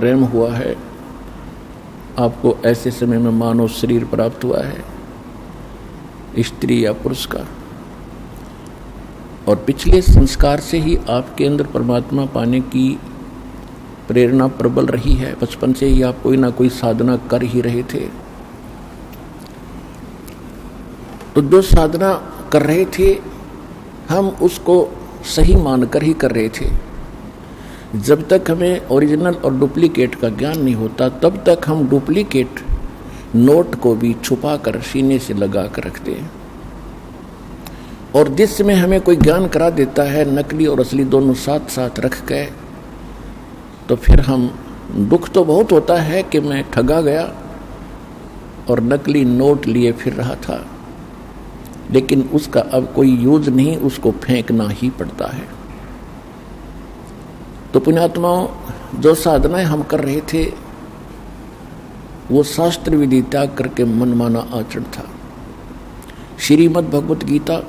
RAM हुआ है, आपको ऐसे समय में मानव शरीर प्राप्त हुआ है, स्त्री या पुरुष का, और पिछले संस्कार से ही आपके अंदर परमात्मा पाने की प्रेरणा प्रबल रही है। बचपन से ही आप कोई ना कोई साधना कर ही रहे थे। तो जो साधना कर रहे थे हम उसको सही मानकर ही कर रहे थे। जब तक हमें ओरिजिनल और डुप्लीकेट का ज्ञान नहीं होता तब तक हम डुप्लीकेट नोट को भी छुपा कर सीने से लगा कर रखते हैं। और जिस समय हमें कोई ज्ञान करा देता है नकली और असली दोनों साथ साथ रख के, तो फिर हम दुख तो बहुत होता है कि मैं ठगा गया और नकली नोट लिए फिर रहा था, लेकिन उसका अब कोई यूज नहीं, उसको फेंकना ही पड़ता है। तो पुण्यात्माओं, जो साधनाएं हम कर रहे थे वो शास्त्र विधि त्याग करके मनमाना आचरण था। श्रीमद् भगवत गीता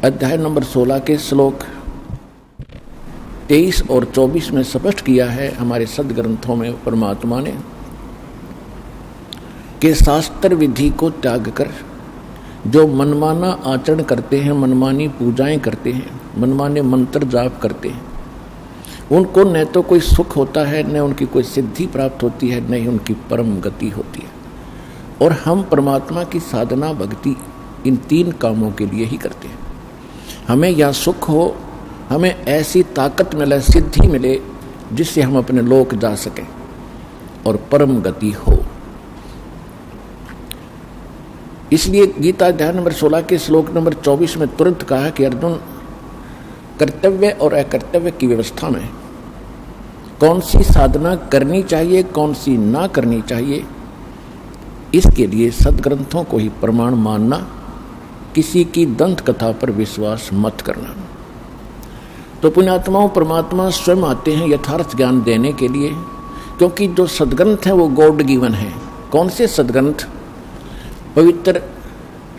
अध्याय नंबर 16 के श्लोक 23 और 24 में स्पष्ट किया है हमारे सदग्रंथों में परमात्मा ने कि शास्त्र विधि को त्याग कर जो मनमाना आचरण करते हैं, मनमानी पूजाएं करते हैं, मनमाने मंत्र जाप करते हैं, उनको न तो कोई सुख होता है, न उनकी कोई सिद्धि प्राप्त होती है, न ही उनकी परम गति होती है। और हम परमात्मा की साधना भक्ति इन तीन कामों के लिए ही करते हैं। हमें या सुख हो, हमें ऐसी ताकत मिले, सिद्धि मिले जिससे हम अपने लोक जा सकें और परम गति हो। इसलिए गीता अध्याय नंबर 16 के श्लोक नंबर 24 में तुरंत कहा कि अर्जुन, कर्तव्य और अकर्तव्य की व्यवस्था में कौन सी साधना करनी चाहिए, कौन सी ना करनी चाहिए, इसके लिए सदग्रंथों को ही प्रमाण मानना, किसी की दंत कथा पर विश्वास मत करना। तो पुण्यात्माओं, परमात्मा स्वयं आते हैं यथार्थ ज्ञान देने के लिए, क्योंकि जो सदग्रंथ हैं वो गॉड गिवन है। कौन से सदग्रंथ? पवित्र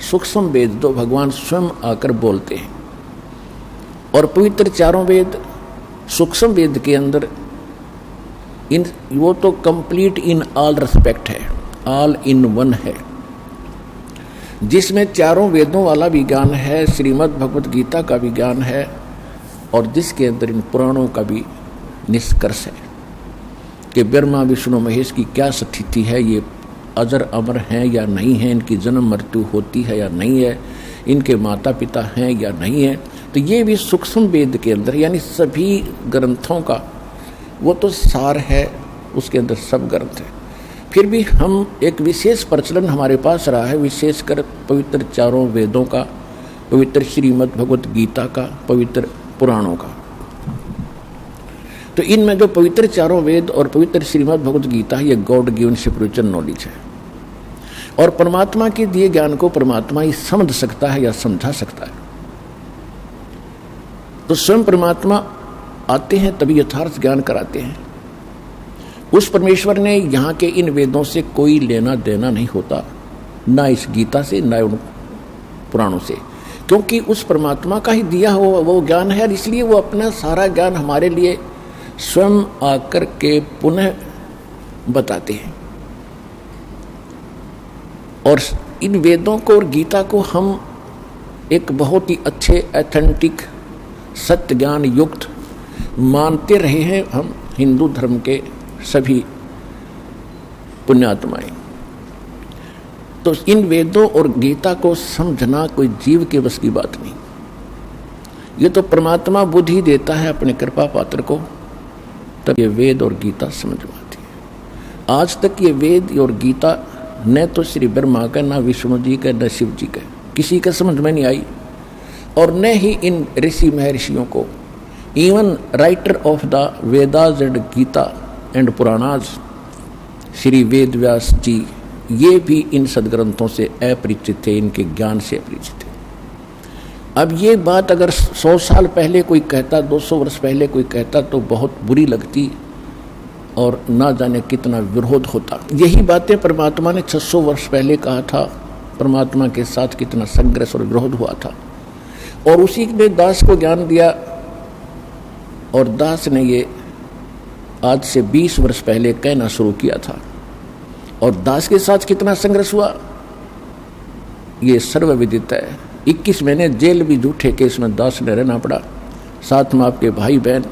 सूक्ष्म वेद जो भगवान स्वयं आकर बोलते हैं, और पवित्र चारों वेद सूक्ष्म वेद के अंदर वो तो कंप्लीट इन ऑल रिस्पेक्ट है, ऑल इन वन है, जिसमें चारों वेदों वाला विज्ञान है, श्रीमद् भगवत गीता का विज्ञान है, और जिसके अंदर इन पुराणों का भी निष्कर्ष है कि ब्रह्मा विष्णु महेश की क्या स्थिति है, ये अजर अमर हैं या नहीं है, इनकी जन्म मृत्यु होती है या नहीं है, इनके माता पिता हैं या नहीं है। तो ये भी सूक्ष्म वेद के अंदर, यानी सभी ग्रंथों का वो तो सार है, उसके अंदर सब ग्रंथ है। फिर भी हम एक विशेष प्रचलन हमारे पास रहा है, विशेषकर पवित्र चारों वेदों का, पवित्र श्रीमद् भगवत गीता का, पवित्र पुराणों का। तो इनमें जो पवित्र चारों वेद और पवित्र श्रीमद् भगवत गीता, ये गॉड गिवन स्पिरिचुअल नॉलेज है, और परमात्मा के दिए ज्ञान को परमात्मा ही समझ सकता है या समझा सकता है। तो स्वयं परमात्मा आते हैं तभी यथार्थ ज्ञान कराते हैं। उस परमेश्वर ने यहाँ के इन वेदों से कोई लेना देना नहीं होता, ना इस गीता से, ना उन पुराणों से, क्योंकि उस परमात्मा का ही दिया हुआ वो ज्ञान है, और इसलिए वो अपना सारा ज्ञान हमारे लिए स्वयं आकर के पुनः बताते हैं। और इन वेदों को और गीता को हम एक बहुत ही अच्छे ऑथेंटिक सत्य ज्ञान युक्त मानते रहे हैं हम हिंदू धर्म के सभी पुण्यात्माएं। तो इन वेदों और गीता को समझना कोई जीव के बस की बात नहीं, ये तो परमात्मा बुद्धि देता है अपने कृपा पात्र को, तब ये वेद और गीता समझ में आती है। आज तक ये वेद और गीता न तो श्री ब्रह्मा का, न विष्णु जी का, न शिव जी का, किसी का समझ में नहीं आई, और न ही इन ऋषि महर्षियों को। Even writer of the Vedas and Gita and Puranas Shri Ved Vyas ji, ये भी इन सदग्रंथों से अपरिचित थे, इनके ज्ञान से अपरिचित थे। अब ये बात अगर 100 साल पहले कोई कहता, 200 वर्ष पहले कोई कहता, तो बहुत बुरी लगती और ना जाने कितना विरोध होता। यही बातें परमात्मा ने 600 वर्ष पहले कहा था, परमात्मा के साथ कितना संघर्ष और विरोध हुआ था, और उसी ने दास को ज्ञान दिया, और दास ने ये आज से 20 वर्ष पहले कहना शुरू किया था। और दास के साथ कितना संघर्ष हुआ ये सर्वविदित है। 21 महीने जेल भी झूठे केस में दास ने रहना पड़ा। साथ में आपके भाई बहन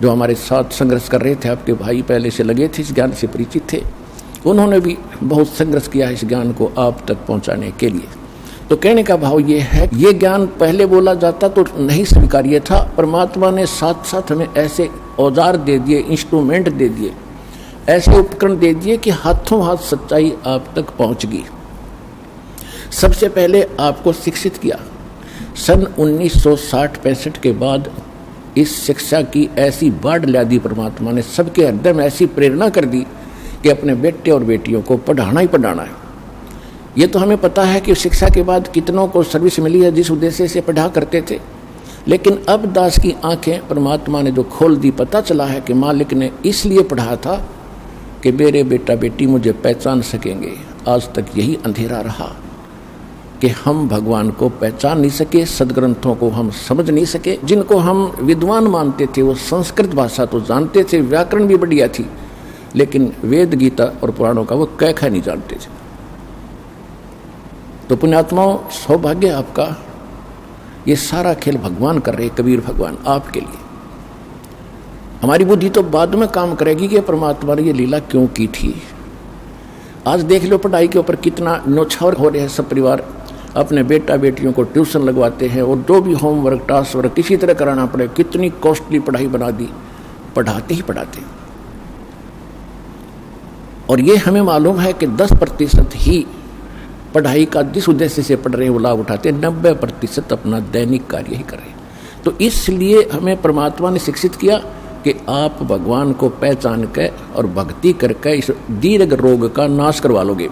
जो हमारे साथ संघर्ष कर रहे थे, आपके भाई पहले से लगे थे, इस ज्ञान से परिचित थे, उन्होंने भी बहुत संघर्ष किया इस ज्ञान को आप तक पहुंचाने के लिए। तो कहने का भाव ये है, ये ज्ञान पहले बोला जाता तो नहीं स्वीकार्य था। परमात्मा ने साथ साथ हमें ऐसे औजार दे दिए, इंस्ट्रूमेंट दे दिए, ऐसे उपकरण दे दिए कि हाथों हाथ सच्चाई आप तक पहुंच गई। सबसे पहले आपको शिक्षित किया। सन 1960-65 के बाद इस शिक्षा की ऐसी बाढ़ ला दी परमात्मा ने, सबके हृदय में ऐसी प्रेरणा कर दी कि अपने बेटे और बेटियों को पढ़ाना ही पढ़ाना है। ये तो हमें पता है कि शिक्षा के बाद कितनों को सर्विस मिली है जिस उद्देश्य से पढ़ा करते थे, लेकिन अब दास की आंखें परमात्मा ने जो खोल दी, पता चला है कि मालिक ने इसलिए पढ़ा था कि मेरे बेटा बेटी मुझे पहचान सकेंगे। आज तक यही अंधेरा रहा कि हम भगवान को पहचान नहीं सके, सदग्रंथों को हम समझ नहीं सके। जिनको हम विद्वान मानते थे वो संस्कृत भाषा तो जानते थे, व्याकरण भी बढ़िया थी, लेकिन वेद गीता और पुराणों का वो कै नहीं जानते थे। तो पुण्यात्माओं, सौभाग्य आपका, ये सारा खेल भगवान कर रहे, कबीर भगवान आपके लिए। हमारी बुद्धि तो बाद में काम करेगी कि परमात्मा ने ये लीला क्यों की थी। आज देख लो पढ़ाई के ऊपर कितना न्योछावर हो रहे हैं। सब परिवार अपने बेटा बेटियों को ट्यूशन लगवाते हैं, और जो भी होमवर्क टास्क वर्क किसी तरह कराना पड़े, कितनी कॉस्टली पढ़ाई बना दी, पढ़ाते ही पढ़ाते। और ये हमें मालूम है कि 10% ही पढ़ाई का जिस उद्देश्य से पढ़ रहे हैं वो लाभ उठाते, 90% अपना दैनिक कार्य ही कर रहे हैं। तो इसलिए हमें परमात्मा ने शिक्षित किया कि आप भगवान को पहचान के और भक्ति करके इस दीर्घ रोग का नाश करवा लोगे,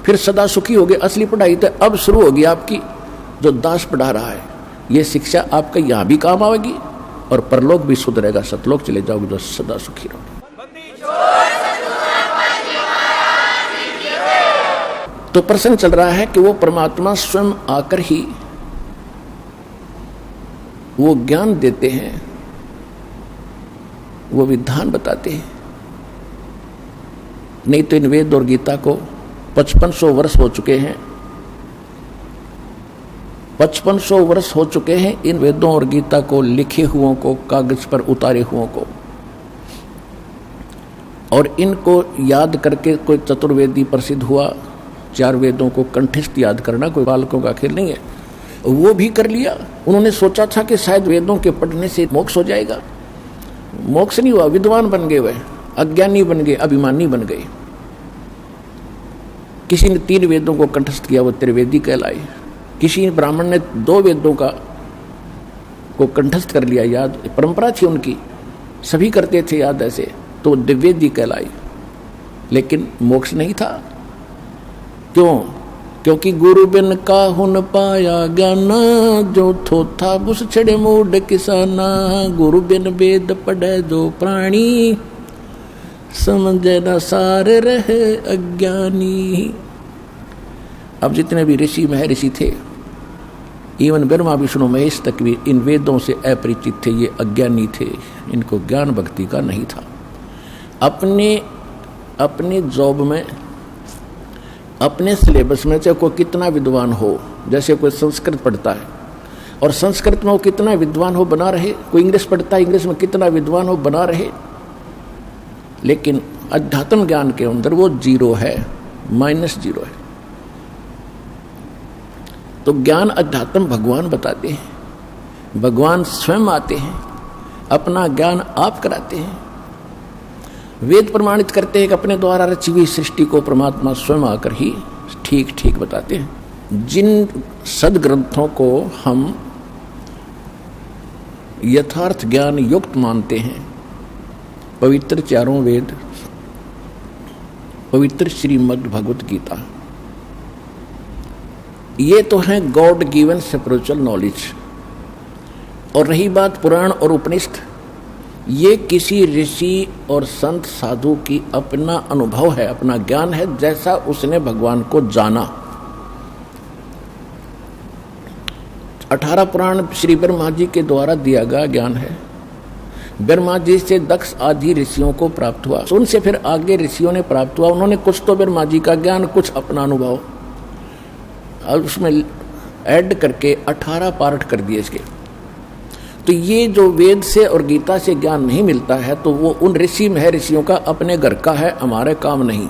फिर सदा सुखी होगे। असली पढ़ाई तो अब शुरू होगी आपकी, जो दास पढ़ा रहा है। ये शिक्षा आपका यहाँ भी काम आएगी और परलोक भी सुधरेगा, सतलोक चले जाओगे जो सदा सुखी रहोगे। तो प्रसंग चल रहा है कि वो परमात्मा स्वयं आकर ही वो ज्ञान देते हैं, वो विधान बताते हैं। नहीं तो इन वेद और गीता को 5500 वर्ष हो चुके हैं, 5500 वर्ष हो चुके हैं इन वेदों और गीता को लिखे हुओं को, कागज पर उतारे हुओं को। और इनको याद करके कोई चतुर्वेदी प्रसिद्ध हुआ। 4 वेदों को कंठस्थ याद करना कोई बालकों का खेल नहीं है, वो भी कर लिया। उन्होंने सोचा था कि शायद वेदों के पढ़ने से मोक्ष हो जाएगा, मोक्ष नहीं हुआ। विद्वान बन गए, वह अज्ञानी बन गए, अभिमानी बन गए। किसी ने 3 वेदों को कंठस्थ किया, वो त्रिवेदी कहलाए। किसी ब्राह्मण ने 2 वेदों को कंठस्थ कर लिया, याद परंपरा थी उनकी, सभी करते थे याद ऐसे, तो द्विवेदी कहलाई। लेकिन मोक्ष नहीं था। क्यों? क्योंकि गुरु बिन काहुन पाया ज्ञाना, जो थोथा बुस छड़े मूड किसाना। गुरु बिन वेद पढ़े जो प्राणी, समझे न सार रहे अज्ञानी। अब जितने भी ऋषि महर्षि थे, इवन ब्रह्मा विष्णु महेश तक भी इन वेदों से अपरिचित थे, ये अज्ञानी थे, इनको ज्ञान भक्ति का नहीं था। अपने जॉब में, अपने सिलेबस में चाहे कोई कितना विद्वान हो, जैसे कोई संस्कृत पढ़ता है और संस्कृत में वो कितना विद्वान हो बना रहे, कोई इंग्लिश पढ़ता है, इंग्लिश में कितना विद्वान हो बना रहे, लेकिन अध्यात्म ज्ञान के अंदर वो 0 है, -0 है। तो ज्ञान अध्यात्म भगवान बताते हैं, भगवान स्वयं आते हैं, अपना ज्ञान आप कराते हैं। वेद प्रमाणित करते हैं कि अपने द्वारा रची हुई सृष्टि को परमात्मा स्वयं आकर ही ठीक ठीक बताते हैं। जिन सदग्रंथों को हम यथार्थ ज्ञान युक्त मानते हैं, पवित्र 4 वेद, पवित्र श्रीमद् भगवत गीता, ये तो है गॉड गिवन स्पिरिचुअल नॉलेज। और रही बात पुराण और उपनिषद, ये किसी ऋषि और संत साधु की अपना अनुभव है, अपना ज्ञान है, जैसा उसने भगवान को जाना। 18 पुराण श्री ब्रह्मा जी के द्वारा दिया गया ज्ञान है। ब्रह्मा जी से दक्ष आदि ऋषियों को प्राप्त हुआ, उनसे फिर आगे ऋषियों ने प्राप्त हुआ। उन्होंने कुछ तो ब्रह्मा जी का ज्ञान, कुछ अपना अनुभव और उसमें ऐड करके 18 पार्ट कर दिए इसके। तो ये जो वेद से और गीता से ज्ञान नहीं मिलता है तो वो उन ऋषि महर्षियों का अपने घर का है, हमारे काम नहीं।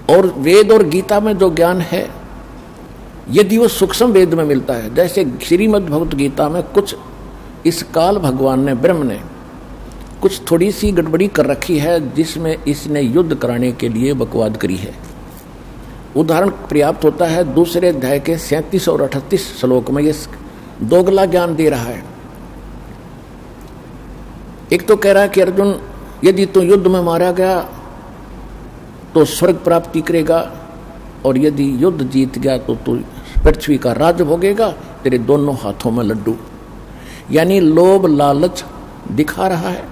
और वेद और गीता में जो ज्ञान है यदि वो सूक्ष्म वेद में मिलता है, जैसे श्रीमद् भगवत गीता में कुछ इस काल भगवान ने, ब्रह्म ने कुछ थोड़ी सी गड़बड़ी कर रखी है जिसमें इसने युद्ध कराने के लिए बकवाद करी है। उदाहरण पर्याप्त होता है, दूसरे अध्याय के 37 और 38 श्लोक में ये दोगला ज्ञान दे रहा है। एक तो कह रहा है कि अर्जुन यदि तू युद्ध में मारा गया तो स्वर्ग प्राप्ति करेगा, और यदि युद्ध जीत गया तो तू पृथ्वी का राज भोगेगा, तेरे दोनों हाथों में लड्डू। यानी लोभ लालच दिखा रहा है।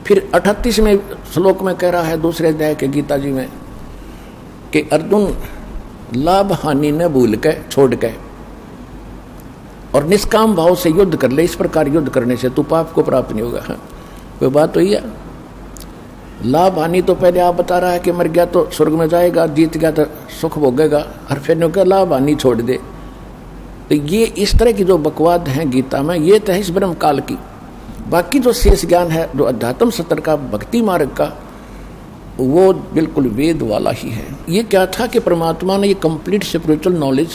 फिर 38वें श्लोक में कह रहा है दूसरे अध्याय के गीता जी में कि अर्जुन लाभ हानि न भूल के छोड़ के और निष्काम भाव से युद्ध कर ले। इस प्रकार युद्ध करने से तू पाप को प्राप्त नहीं होगा। कोई बात तो ये लाभ हानि तो पहले आप बता रहा है कि मर गया तो स्वर्ग में जाएगा, जीत गया तो सुख भोगेगा, और फिर नो क्या लाभ हानि छोड़ दे। तो ये इस तरह की जो बकवाद है गीता में, ये तो है इस ब्रह्म काल की। बाकी जो शेष ज्ञान है जो अध्यात्म सत्र का, भक्ति मार्ग का, वो बिल्कुल वेद वाला ही है। ये क्या था कि परमात्मा ने ये कंप्लीट स्पिरिचुअल नॉलेज,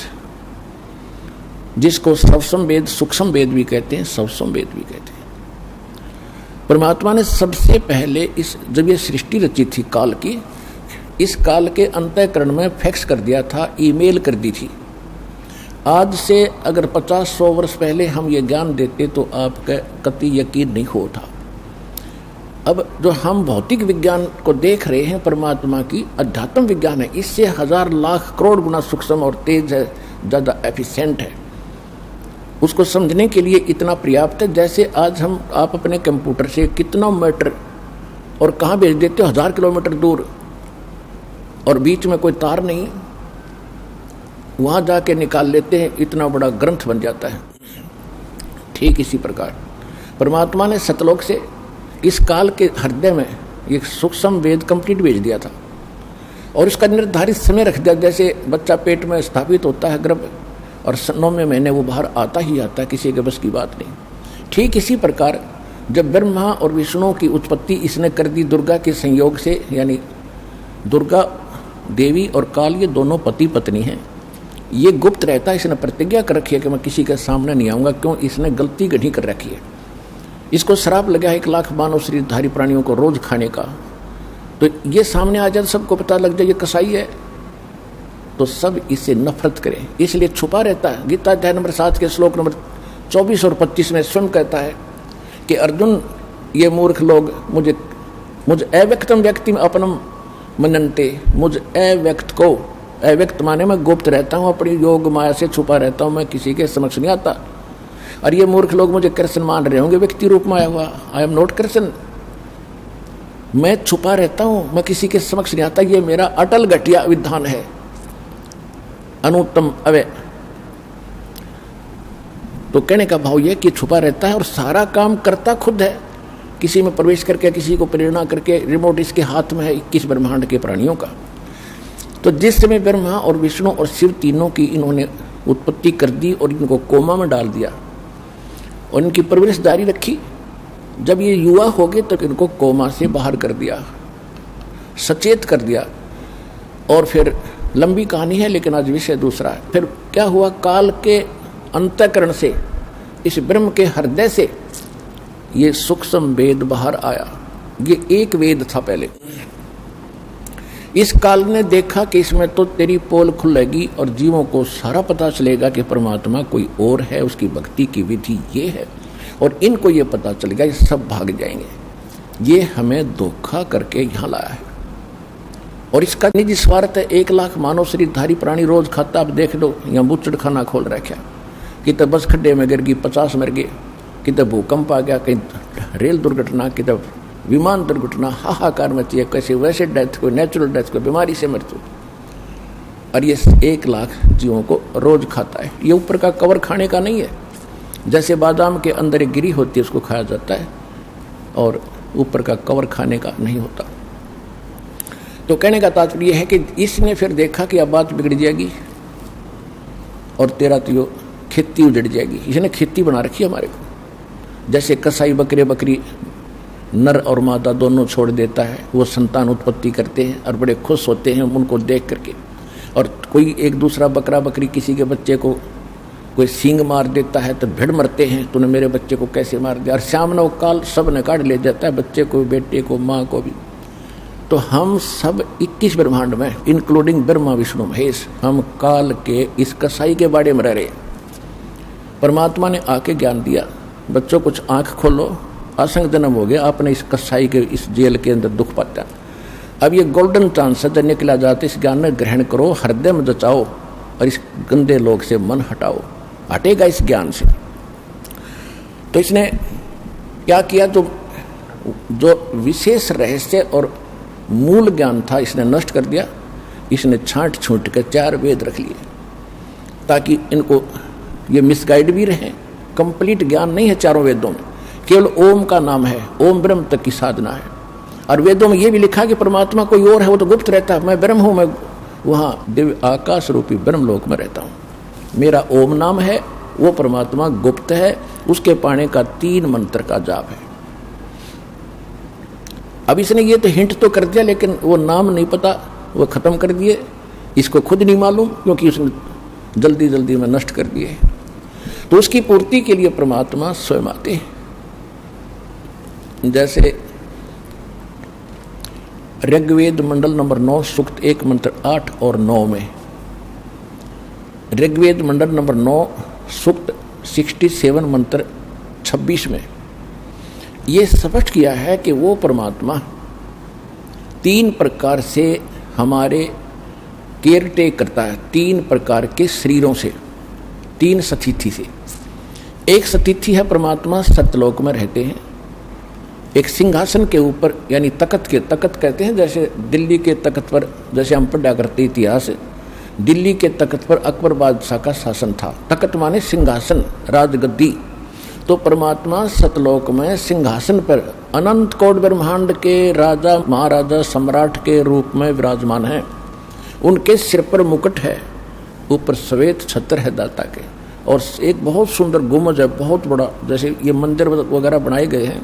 जिसको सवसम वेद, सूक्ष्म वेद भी कहते हैं, सवसम वेद भी कहते हैं, परमात्मा ने सबसे पहले इस जब ये सृष्टि रची थी काल की, इस काल के अंतःकरण में फैक्स कर दिया था, ईमेल कर दी थी। आज से अगर 50-100 वर्ष पहले हम ये ज्ञान देते तो आपका कतई यकीन नहीं होता। अब जो हम भौतिक विज्ञान को देख रहे हैं, परमात्मा की अध्यात्म विज्ञान है, इससे 1000 लाख करोड़ गुना सूक्ष्म और तेज है, ज़्यादा एफिशिएंट है। उसको समझने के लिए इतना पर्याप्त है। जैसे आज हम आप अपने कंप्यूटर से कितना मीटर और कहाँ भेज देते हो, 1000 किलोमीटर दूर, और बीच में कोई तार नहीं, वहाँ जाके निकाल लेते हैं, इतना बड़ा ग्रंथ बन जाता है। ठीक इसी प्रकार परमात्मा ने सतलोक से इस काल के हृदय में एक सूक्ष्म वेद कंप्लीट भेज दिया था, और इसका निर्धारित समय रख दिया। जैसे बच्चा पेट में स्थापित होता है गर्भ, और 9वें महीने वो बाहर आता ही आता है, किसी के बस की बात नहीं। ठीक इसी प्रकार जब ब्रह्मा और विष्णु की उत्पत्ति इसने कर दी दुर्गा के संयोग से, यानी दुर्गा देवी और काल ये दोनों पति पत्नी हैं। ये गुप्त रहता है, इसने प्रतिज्ञा कर रखी है कि मैं किसी के सामने नहीं आऊँगा। क्यों? इसने गलती गढ़ी कर रखी है। इसको श्राप लगा 1 लाख मानव शरीरधारी प्राणियों को रोज खाने का। तो ये सामने आ जाए, सबको पता लग जाए ये कसाई है, तो सब इससे नफरत करें, इसलिए छुपा रहता है। गीता अध्याय नंबर 7 के श्लोक नंबर 24 और 25 में स्वयं कहता है कि अर्जुन, ये मूर्ख लोग मुझ अव्यक्तम व्यक्ति में अपनम मननते, मुझ अव्यक्त को, अव्यक्त माने मैं गुप्त रहता हूँ, अपनी योग माया से छुपा रहता हूँ, मैं किसी के समक्ष नहीं आता। और ये मूर्ख लोग मुझे कृष्ण मान रहे होंगे, व्यक्ति रूप में आया हुआ, आई एम नॉट कृष्ण, मैं छुपा रहता हूँ, मैं किसी के समक्ष नहीं आता। ये मेरा अटल घटिया विधान है, अनुत्तम अव्यय। तो कहने का भाव यह कि छुपा रहता है और सारा काम करता खुद है, किसी में प्रवेश करके, किसी को प्रेरणा करके। रिमोट इसके हाथ में है 21 ब्रह्मांड के प्राणियों का। तो जिस समय ब्रह्मा और विष्णु और शिव तीनों की इन्होंने उत्पत्ति कर दी और इनको कोमा में डाल दिया और इनकी परवरिश जारी रखी, जब ये युवा हो गए तब इनको कोमा से बाहर कर दिया, सचेत कर दिया। और फिर लंबी कहानी है, लेकिन आज विषय दूसरा है। फिर क्या हुआ, काल के अंतःकरण से, इस ब्रह्म के हृदय से ये सूक्ष्म वेद बाहर आया। ये एक वेद था पहले। इस काल ने देखा कि इसमें तो तेरी पोल खुलेगी और जीवों को सारा पता चलेगा कि परमात्मा कोई और है, उसकी भक्ति की विधि ये है, और इनको ये पता चलेगा, ये सब भाग जाएंगे। ये हमें धोखा करके यहाँ लाया है और इसका निजी स्वार्थ है। 1 लाख मानव शरीरधारी प्राणी रोज खाता, आप देख लो, यहाँ बुच्चड़ खाना खोल रखा, कितने बस खड्डे में गिर गई 50 मर गए, कितने भूकंप आ गया, कहीं रेल दुर्घटना, कितने विमान दुर्घटना, हाहाकार मची है, कैसे वैसे डेथ, कोई नेचुरल डेथ, कोई बीमारी से मृत्यु। और ये 1 लाख जीवों को रोज खाता है। ये ऊपर का कवर खाने का नहीं है, जैसे बादाम के अंदर एक गिरी होती है, उसको खाया जाता है और ऊपर का कवर खाने का नहीं होता। तो कहने का तात्पर्य है कि इसने फिर देखा कि अब बात बिगड़ जाएगी और तेरा तो यो खेती उजड़ जाएगी। इसने खेती बना रखी है हमारे को। जैसे कसाई बकरी नर और मादा दोनों छोड़ देता है, वो संतान उत्पत्ति करते हैं और बड़े खुश होते हैं उनको देख करके। और कोई एक दूसरा बकरी किसी के बच्चे को कोई सींग मार देता है तो भिड़ मरते हैं, तूने मेरे बच्चे को कैसे मार दिया। और श्याम नव काल सब ने काट ले जाता है, बच्चे को, बेटे को, माँ को भी। तो हम सब 21 ब्रह्मांड में इंक्लूडिंग ब्रह्मा विष्णु महेश, हम काल के इस कसाई के बाड़े में रह रहे। परमात्मा ने आके ज्ञान दिया, बच्चों कुछ आंख खोलो, असंग जन्म हो गया, आपने इस कसाई के इस जेल के अंदर दुख पाता। अब ये गोल्डन चांस है, जब निकला जाते इस ज्ञान में ग्रहण करो, हृदय में जचाओ और इस गंदे लोग से मन हटाओ, हटेगा इस ज्ञान से। तो इसने क्या किया, जो विशेष रहस्य और मूल ज्ञान था इसने नष्ट कर दिया। इसने छांट छूट कर 4 वेद रख लिए ताकि इनको ये मिसगाइड भी रहे। कंप्लीट ज्ञान नहीं है चारों वेदों में, केवल ओम का नाम है, ओम ब्रह्म तक की साधना है। और वेदों में ये भी लिखा कि परमात्मा कोई और है, वो तो गुप्त रहता है, मैं ब्रह्म हूँ, मैं वहाँ दिव्य आकाश रूपी ब्रह्म लोक में रहता हूँ। मेरा ओम नाम है, वो परमात्मा गुप्त है, उसके पाने का 3 मंत्र का जाप है। अब इसने ये तो हिंट तो कर दिया, लेकिन वो नाम नहीं पता, वो खत्म कर दिए, इसको खुद नहीं मालूम क्योंकि उसने जल्दी जल्दी में नष्ट कर दिए। तो उसकी पूर्ति के लिए परमात्मा स्वयं आते हैं। जैसे ऋग्वेद मंडल नंबर 9 सूक्त 1 मंत्र 8 और 9 में, ऋग्वेद मंडल नंबर 9 सूक्त 67 मंत्र 26 में ये स्पष्ट किया है कि वो परमात्मा 3 प्रकार से हमारे केयर टेक करता है, 3 प्रकार के शरीरों से, 3 सतिथि से। एक सतिथि है परमात्मा सतलोक में रहते हैं, एक सिंहासन के ऊपर यानी तख्त कहते हैं। जैसे दिल्ली के तख्त पर, जैसे हम पढ़ा करते इतिहास, दिल्ली के तख्त पर अकबर बादशाह का शासन था। तख्त माने सिंहासन, राजगद्दी। तो परमात्मा सतलोक में सिंहासन पर अनंत कोट ब्रह्मांड के राजा महाराजा सम्राट के रूप में विराजमान है। उनके सिर पर मुकुट है, ऊपर श्वेत छत्र है दाता के, और एक बहुत सुंदर गुम्बद है, बहुत बड़ा। जैसे ये मंदिर वगैरह बनाए गए हैं,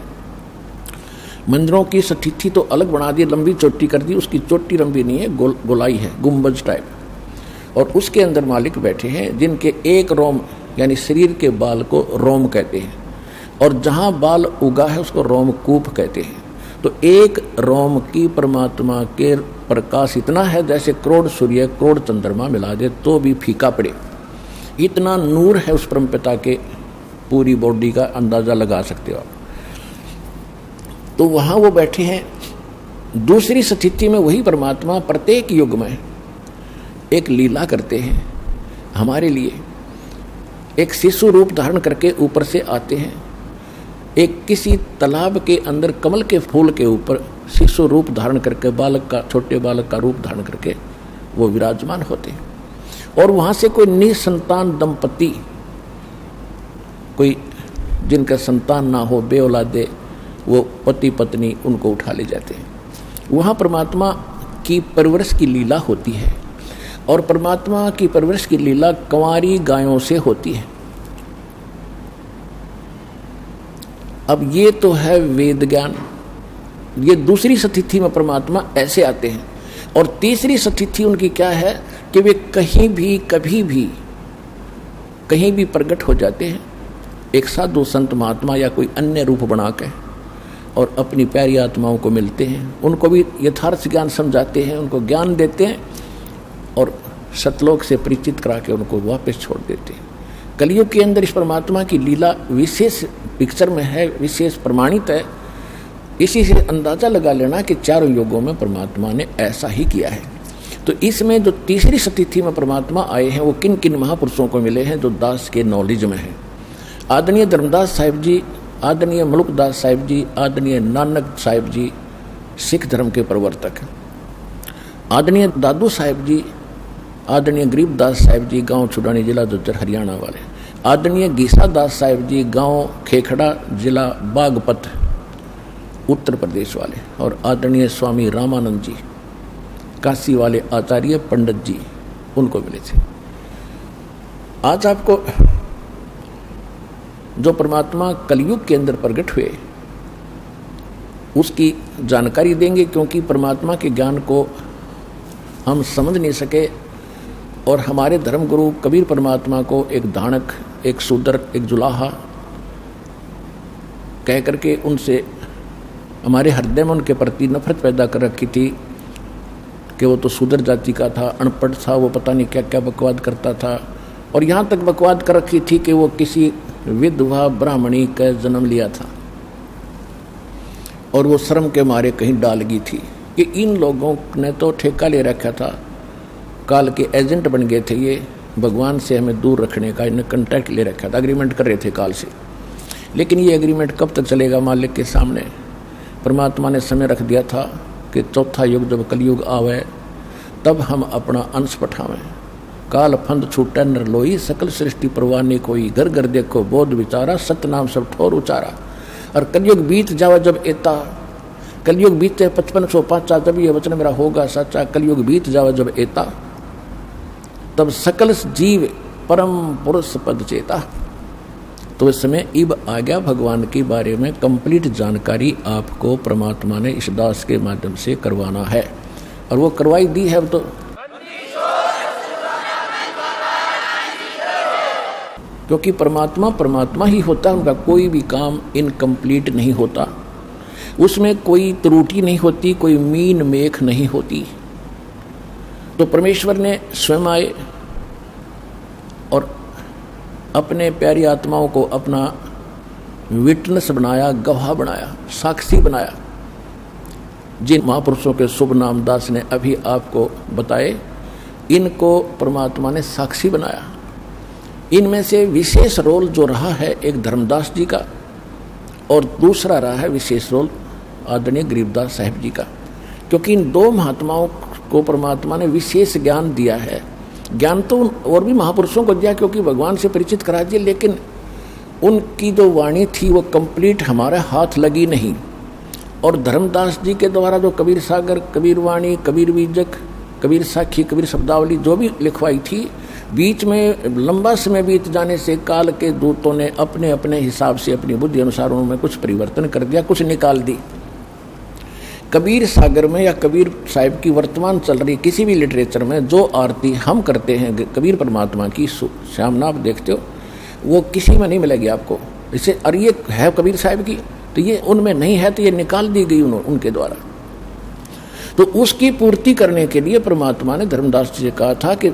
मंदिरों की स्थिति तो अलग बना दी, लंबी चोटी कर दी, उसकी चोटी लंबी नहीं है, गोलाई है, गुम्बज टाइप। और उसके अंदर मालिक बैठे हैं जिनके एक रोम यानी शरीर के बाल को रोम कहते हैं, और जहाँ बाल उगा है उसको रोमकूप कहते हैं। तो एक रोम की परमात्मा के प्रकाश इतना है जैसे करोड़ सूर्य करोड़ चंद्रमा मिला दे तो भी फीका पड़े, इतना नूर है उस परमपिता के। पूरी बॉडी का अंदाजा लगा सकते हो आप। तो वहाँ वो बैठे हैं। दूसरी स्थिति में वही परमात्मा प्रत्येक युग में एक लीला करते हैं हमारे लिए। एक शिशु रूप धारण करके ऊपर से आते हैं, एक किसी तालाब के अंदर कमल के फूल के ऊपर शिशु रूप धारण करके, बालक का, छोटे बालक का रूप धारण करके वो विराजमान होते हैं। और वहाँ से कोई निसंतान दंपति, कोई जिनका संतान ना हो, बेऔलादे, वो पति पत्नी उनको उठा ले जाते हैं। वहाँ परमात्मा की परवरिश की लीला होती है, और परमात्मा की परवरिश की लीला कंवारी गायों से होती है। अब ये तो है वेद ज्ञान। ये दूसरी स्थिति में परमात्मा ऐसे आते हैं। और तीसरी स्थिति उनकी क्या है कि वे कहीं भी कभी भी कहीं भी प्रकट हो जाते हैं, एक साधु संत महात्मा या कोई अन्य रूप बना के, और अपनी प्यारी आत्माओं को मिलते हैं, उनको भी यथार्थ ज्ञान समझाते हैं, उनको ज्ञान देते हैं और सतलोक से परिचित करा के उनको वापस छोड़ देते हैं। कलयुग के अंदर इस परमात्मा की लीला विशेष पिक्चर में है, विशेष प्रमाणित है। इसी से अंदाजा लगा लेना कि चारों युगों में परमात्मा ने ऐसा ही किया है। तो इसमें जो तीसरी स्थिति में परमात्मा आए हैं वो किन किन महापुरुषों को मिले हैं जो दास के नॉलेज में है। आदरणीय धर्मदास साहिब जी, आदरणीय मलुकदास साहिब जी, आदरणीय नानक साहिब जी सिख धर्म के प्रवर्तक, आदरणीय दादू साहिब जी, आदरणीय गरीबदास साहिब जी गांव छुड़ानी जिला झज्जर हरियाणा वाले, आदरणीय गीसा दास साहिब जी गांव खेखड़ा, जिला बागपत, उत्तर प्रदेश वाले, और आदरणीय स्वामी रामानंद जी काशी वाले आचार्य पंडित जी, उनको मिले थे। आज आपको जो परमात्मा कलयुग के अंदर प्रकट हुए उसकी जानकारी देंगे, क्योंकि परमात्मा के ज्ञान को हम समझ नहीं सके और हमारे धर्मगुरु कबीर परमात्मा को एक धानक, एक शूद्र, एक जुलाहा कह करके उनसे हमारे हृदय में उनके प्रति नफरत पैदा कर रखी थी कि वो तो शूद्र जाति का था, अनपढ़ था, वो पता नहीं क्या क्या बकवाद करता था। और यहाँ तक बकवाद कर रखी थी कि वो किसी विधवा ब्राह्मणी का जन्म लिया था और वो शर्म के मारे कहीं डाल गई थी। कि इन लोगों ने तो ठेका ले रखा था, काल के एजेंट बन गए थे, ये भगवान से हमें दूर रखने का इन्हें कॉन्ट्रैक्ट ले रखा था, एग्रीमेंट कर रहे थे काल से। लेकिन ये एग्रीमेंट कब तक चलेगा मालिक के सामने? परमात्मा ने समय रख दिया था कि चौथा युग जब कलयुग आवे तब हम अपना अंश पठावें। काल फंद छूटे नर लोई, सकल सृष्टि परवाने कोई, घर घर देखो बोध विचारा, सत्य नाम सब ठोर उचारा। और कलयुग बीत जावे जब एता, कलयुग बीते 5505 जब ये वचन मेरा होगा सच्चा, कलयुग बीत जावे जब एता, तब सकल जीव परम पुरुष पद चेता। तो इस समय इब आ गया भगवान के बारे में कंप्लीट जानकारी आपको परमात्मा ने इस दास के माध्यम से करवाना है, और वो करवाई दी है। तो क्योंकि परमात्मा परमात्मा ही होता है, उनका कोई भी काम इनकम्प्लीट नहीं होता, उसमें कोई त्रुटि नहीं होती, कोई मीन मेख नहीं होती। तो परमेश्वर ने स्वयं आए और अपने प्यारी आत्माओं को अपना विटनेस बनाया, गवाह बनाया, साक्षी बनाया। जिन महापुरुषों के शुभ नाम दास ने अभी आपको बताए, इनको परमात्मा ने साक्षी बनाया। इनमें से विशेष रोल जो रहा है एक धर्मदास जी का, और दूसरा रहा है विशेष रोल आदरणीय गरीबदास साहिब जी का, क्योंकि इन दो महात्माओं को परमात्मा ने विशेष ज्ञान दिया है। ज्ञान तो और भी महापुरुषों को दिया क्योंकि भगवान से परिचित करा दिया, लेकिन उनकी जो वाणी थी वो कंप्लीट हमारे हाथ लगी नहीं। और धर्मदास जी के द्वारा जो कबीर सागर, कबीर वाणी, कबीर बीजक, कबीर साखी, कबीर शब्दावली जो भी लिखवाई थी, बीच में लंबा समय बीत जाने से काल के दूतों ने अपने अपने हिसाब से अपनी बुद्धि अनुसार उनमें कुछ परिवर्तन कर दिया, कुछ निकाल दी। कबीर सागर में या कबीर साहिब की वर्तमान चल रही किसी भी लिटरेचर में जो आरती हम करते हैं कबीर परमात्मा की, श्यामना आप देखते हो, वो किसी में नहीं मिलेगी आपको। इसे और ये है कबीर साहिब की, तो ये उनमें नहीं है, तो ये निकाल दी गई उनके द्वारा। तो उसकी पूर्ति करने के लिए परमात्मा ने धर्मदास जी से कहा था कि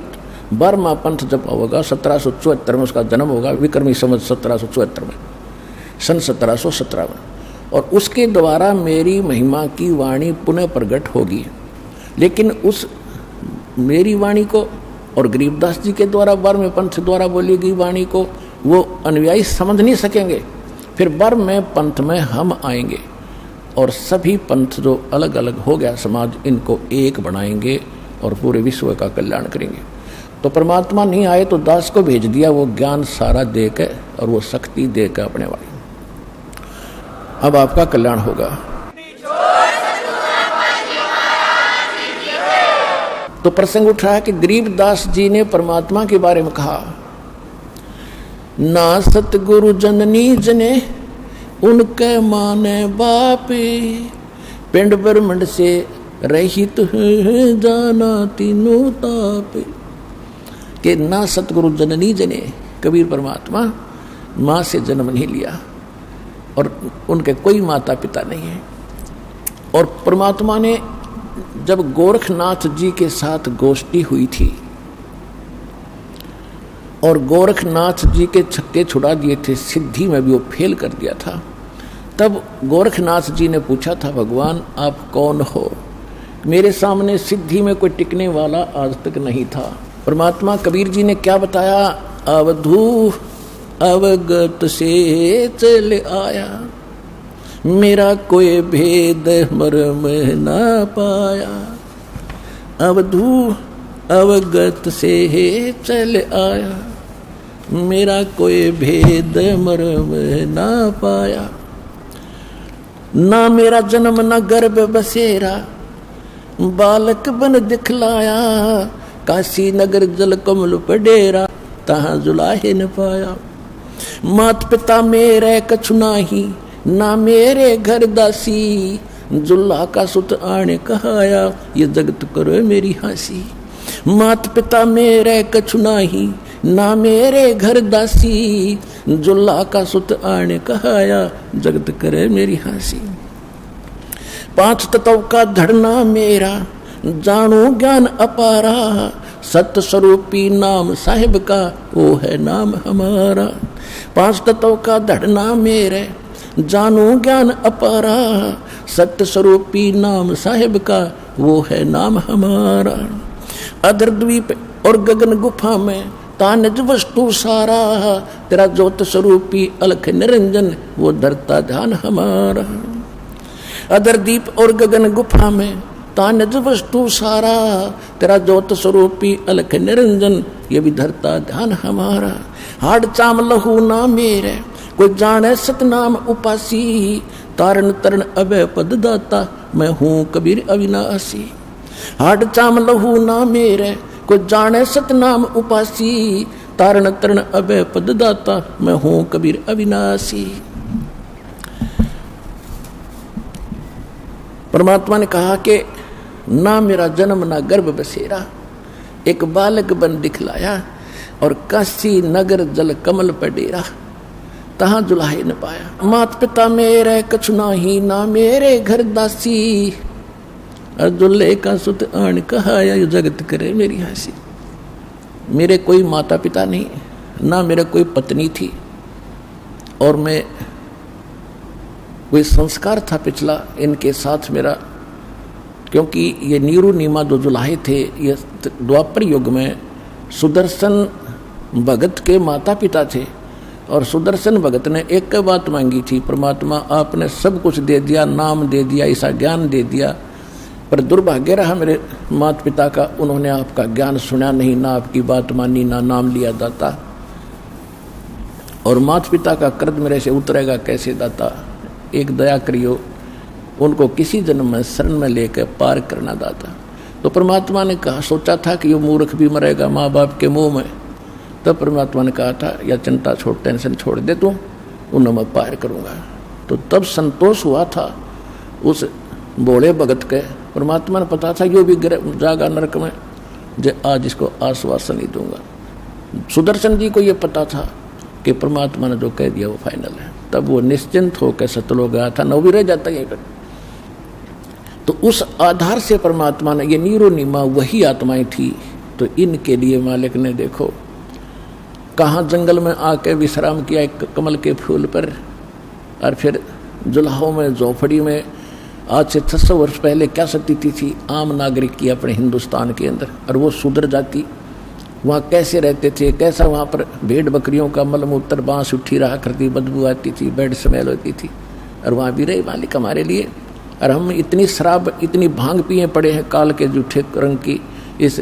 12वां पंथ जब होगा 1774 में उसका जन्म होगा, विक्रमी संवत 1774 में, सन 1717 में, और उसके द्वारा मेरी महिमा की वाणी पुनः प्रकट होगी। लेकिन उस मेरी वाणी को और गरीबदास जी के द्वारा 12वें पंथ द्वारा बोली गई वाणी को वो अनुयायी समझ नहीं सकेंगे। फिर 12वें पंथ में हम आएंगे और सभी पंथ जो अलग अलग हो गया समाज, इनको एक बनाएंगे और पूरे विश्व का कल्याण करेंगे। तो परमात्मा नहीं आए तो दास को भेज दिया, वो ज्ञान सारा दे के और वो शक्ति दे के अपने वाली। अब आपका कल्याण होगा। तो प्रसंग उठा है कि गरीबदास जी ने परमात्मा के बारे में कहा, ना सतगुरु जननी जने उनके माने बापे, पिंड ब्रह्मंड से रहित जाना तीनों तापे। कि ना सतगुरु जननी जने, कबीर परमात्मा माँ से जन्म नहीं लिया और उनके कोई माता पिता नहीं है। और परमात्मा ने जब गोरखनाथ जी के साथ गोष्ठी हुई थी और गोरखनाथ जी के छक्के छुड़ा दिए थे, सिद्धि में भी वो फेल कर दिया था, तब गोरखनाथ जी ने पूछा था, भगवान आप कौन हो? मेरे सामने सिद्धि में कोई टिकने वाला आज तक नहीं था। परमात्मा कबीर जी ने क्या बताया, अवधू अवगत से चल आया, मेरा कोई भेद मर्म न पाया। अवधू अवगत से चल आया, मेरा कोई भेद मर्म ना पाया। ना मेरा जन्म न गर्भ बसेरा, बालक बन दिखलाया। काशी नगर जल कमल पडेरा, तहां जुलाहे न पाया। मात पिता मेरे कछु नाही, ना मेरे घर दासी। जुल्हा का सुत आने कहाया, ये जगत करो मेरी हंसी। मात पिता मेरे कछु नाही, ना मेरे घर दासी। जुल्हा का सुत आने कहाया, जगत करे मेरी हंसी। पांच तत्व का धड़ना मेरा, जानो ज्ञान अपारा। सत्य स्वरूपी नाम साहिब का, वो है नाम हमारा। पांच तत्व का धड़ना मेरे, जानो ज्ञान अपारा। सत्य स्वरूपी नाम साहिब का, वो है नाम हमारा। अधर द्वीप और गगन गुफा में, तानज वस्तु सारा। तेरा ज्योत स्वरूपी अलख निरंजन, वो धरता ध्यान हमारा। अधर दीप और गगन गुफा में, तानज वस्तु सारा। तेरा ज्योत स्वरूपी अलख निरंजन, ये भी धरता ध्यान हमारा। हाड चाम लहू ना मेरे, कोई जाने सतनाम उपासी। तारण तरण अभय पद दाता, मैं हूँ कबीर अविनाशी। हाड चाम लहू ना मेरे, कोई जाने सतनाम उपासी। तारण तरण अभय पद दाता, मैं हूँ कबीर अविनाशी। परमात्मा ने कहा कि ना मेरा जन्म ना गर्भ बसेरा, एक बालक बन दिखलाया। और काशी नगर जल कमल पर डेरा, तहां जुलाहे न पाया। मात पिता मेरे कछु नाही, ना मेरे घर दासी। और जुल्हे का सुत आन कहाया, ये जगत करे मेरी हंसी। मेरे कोई माता पिता नहीं, ना मेरे कोई पत्नी थी। और मैं कोई संस्कार था पिछला इनके साथ मेरा, क्योंकि ये नीरू नीमा जो जुलाहे थे, ये द्वापर युग में सुदर्शन भगत के माता पिता थे। और सुदर्शन भगत ने एक बात मांगी थी, परमात्मा आपने सब कुछ दे दिया, नाम दे दिया, ऐसा ज्ञान दे दिया, पर दुर्भाग्य रहा मेरे माता पिता का, उन्होंने आपका ज्ञान सुना नहीं, ना आपकी बात मानी, ना नाम लिया दाता। और माता पिता का कर्ज मेरे से उतरेगा कैसे दाता, एक दया करियो, उनको किसी जन्म में शरण में लेकर पार करना दाता। तो परमात्मा ने कहा, सोचा था कि ये मूर्ख भी मरेगा माँ बाप के मुंह में, तब परमात्मा ने कहा था, या चिंता छोड़, टेंशन छोड़ दे तू, उन्हें मैं पार करूँगा। तो तब संतोष हुआ था उस बोले भगत के। परमात्मा ने पता था यो भी जागा नरक में, जे आज इसको आश्वासन ही दूंगा। सुदर्शन जी को ये पता था कि परमात्मा ने जो कह दिया वो फाइनल है। तब वो निश्चिंत होकर सतलोक गया था, न भी रह जाता यहीं पर। तो उस आधार से परमात्मा ने, ये नीरो नीमा वही आत्माएं थी। तो इनके लिए मालिक ने देखो कहाँ जंगल में आके विश्राम किया एक कमल के फूल पर, और फिर जुलाहों में झोपड़ी में आज से 600 वर्ष पहले क्या स्थिति थी आम नागरिक की अपने हिंदुस्तान के अंदर, और वो शूद्र जाति वहाँ कैसे रहते थे, कैसा वहाँ पर भेड़ बकरियों का मलमूत्र बांस उठी रहा करती, बदबू आती थी, बेड स्मेल होती थी, और वहाँ भी रहे मालिक हमारे लिए। और हम इतनी शराब, इतनी भांग पिए पड़े हैं काल के जूठे रंग की, इस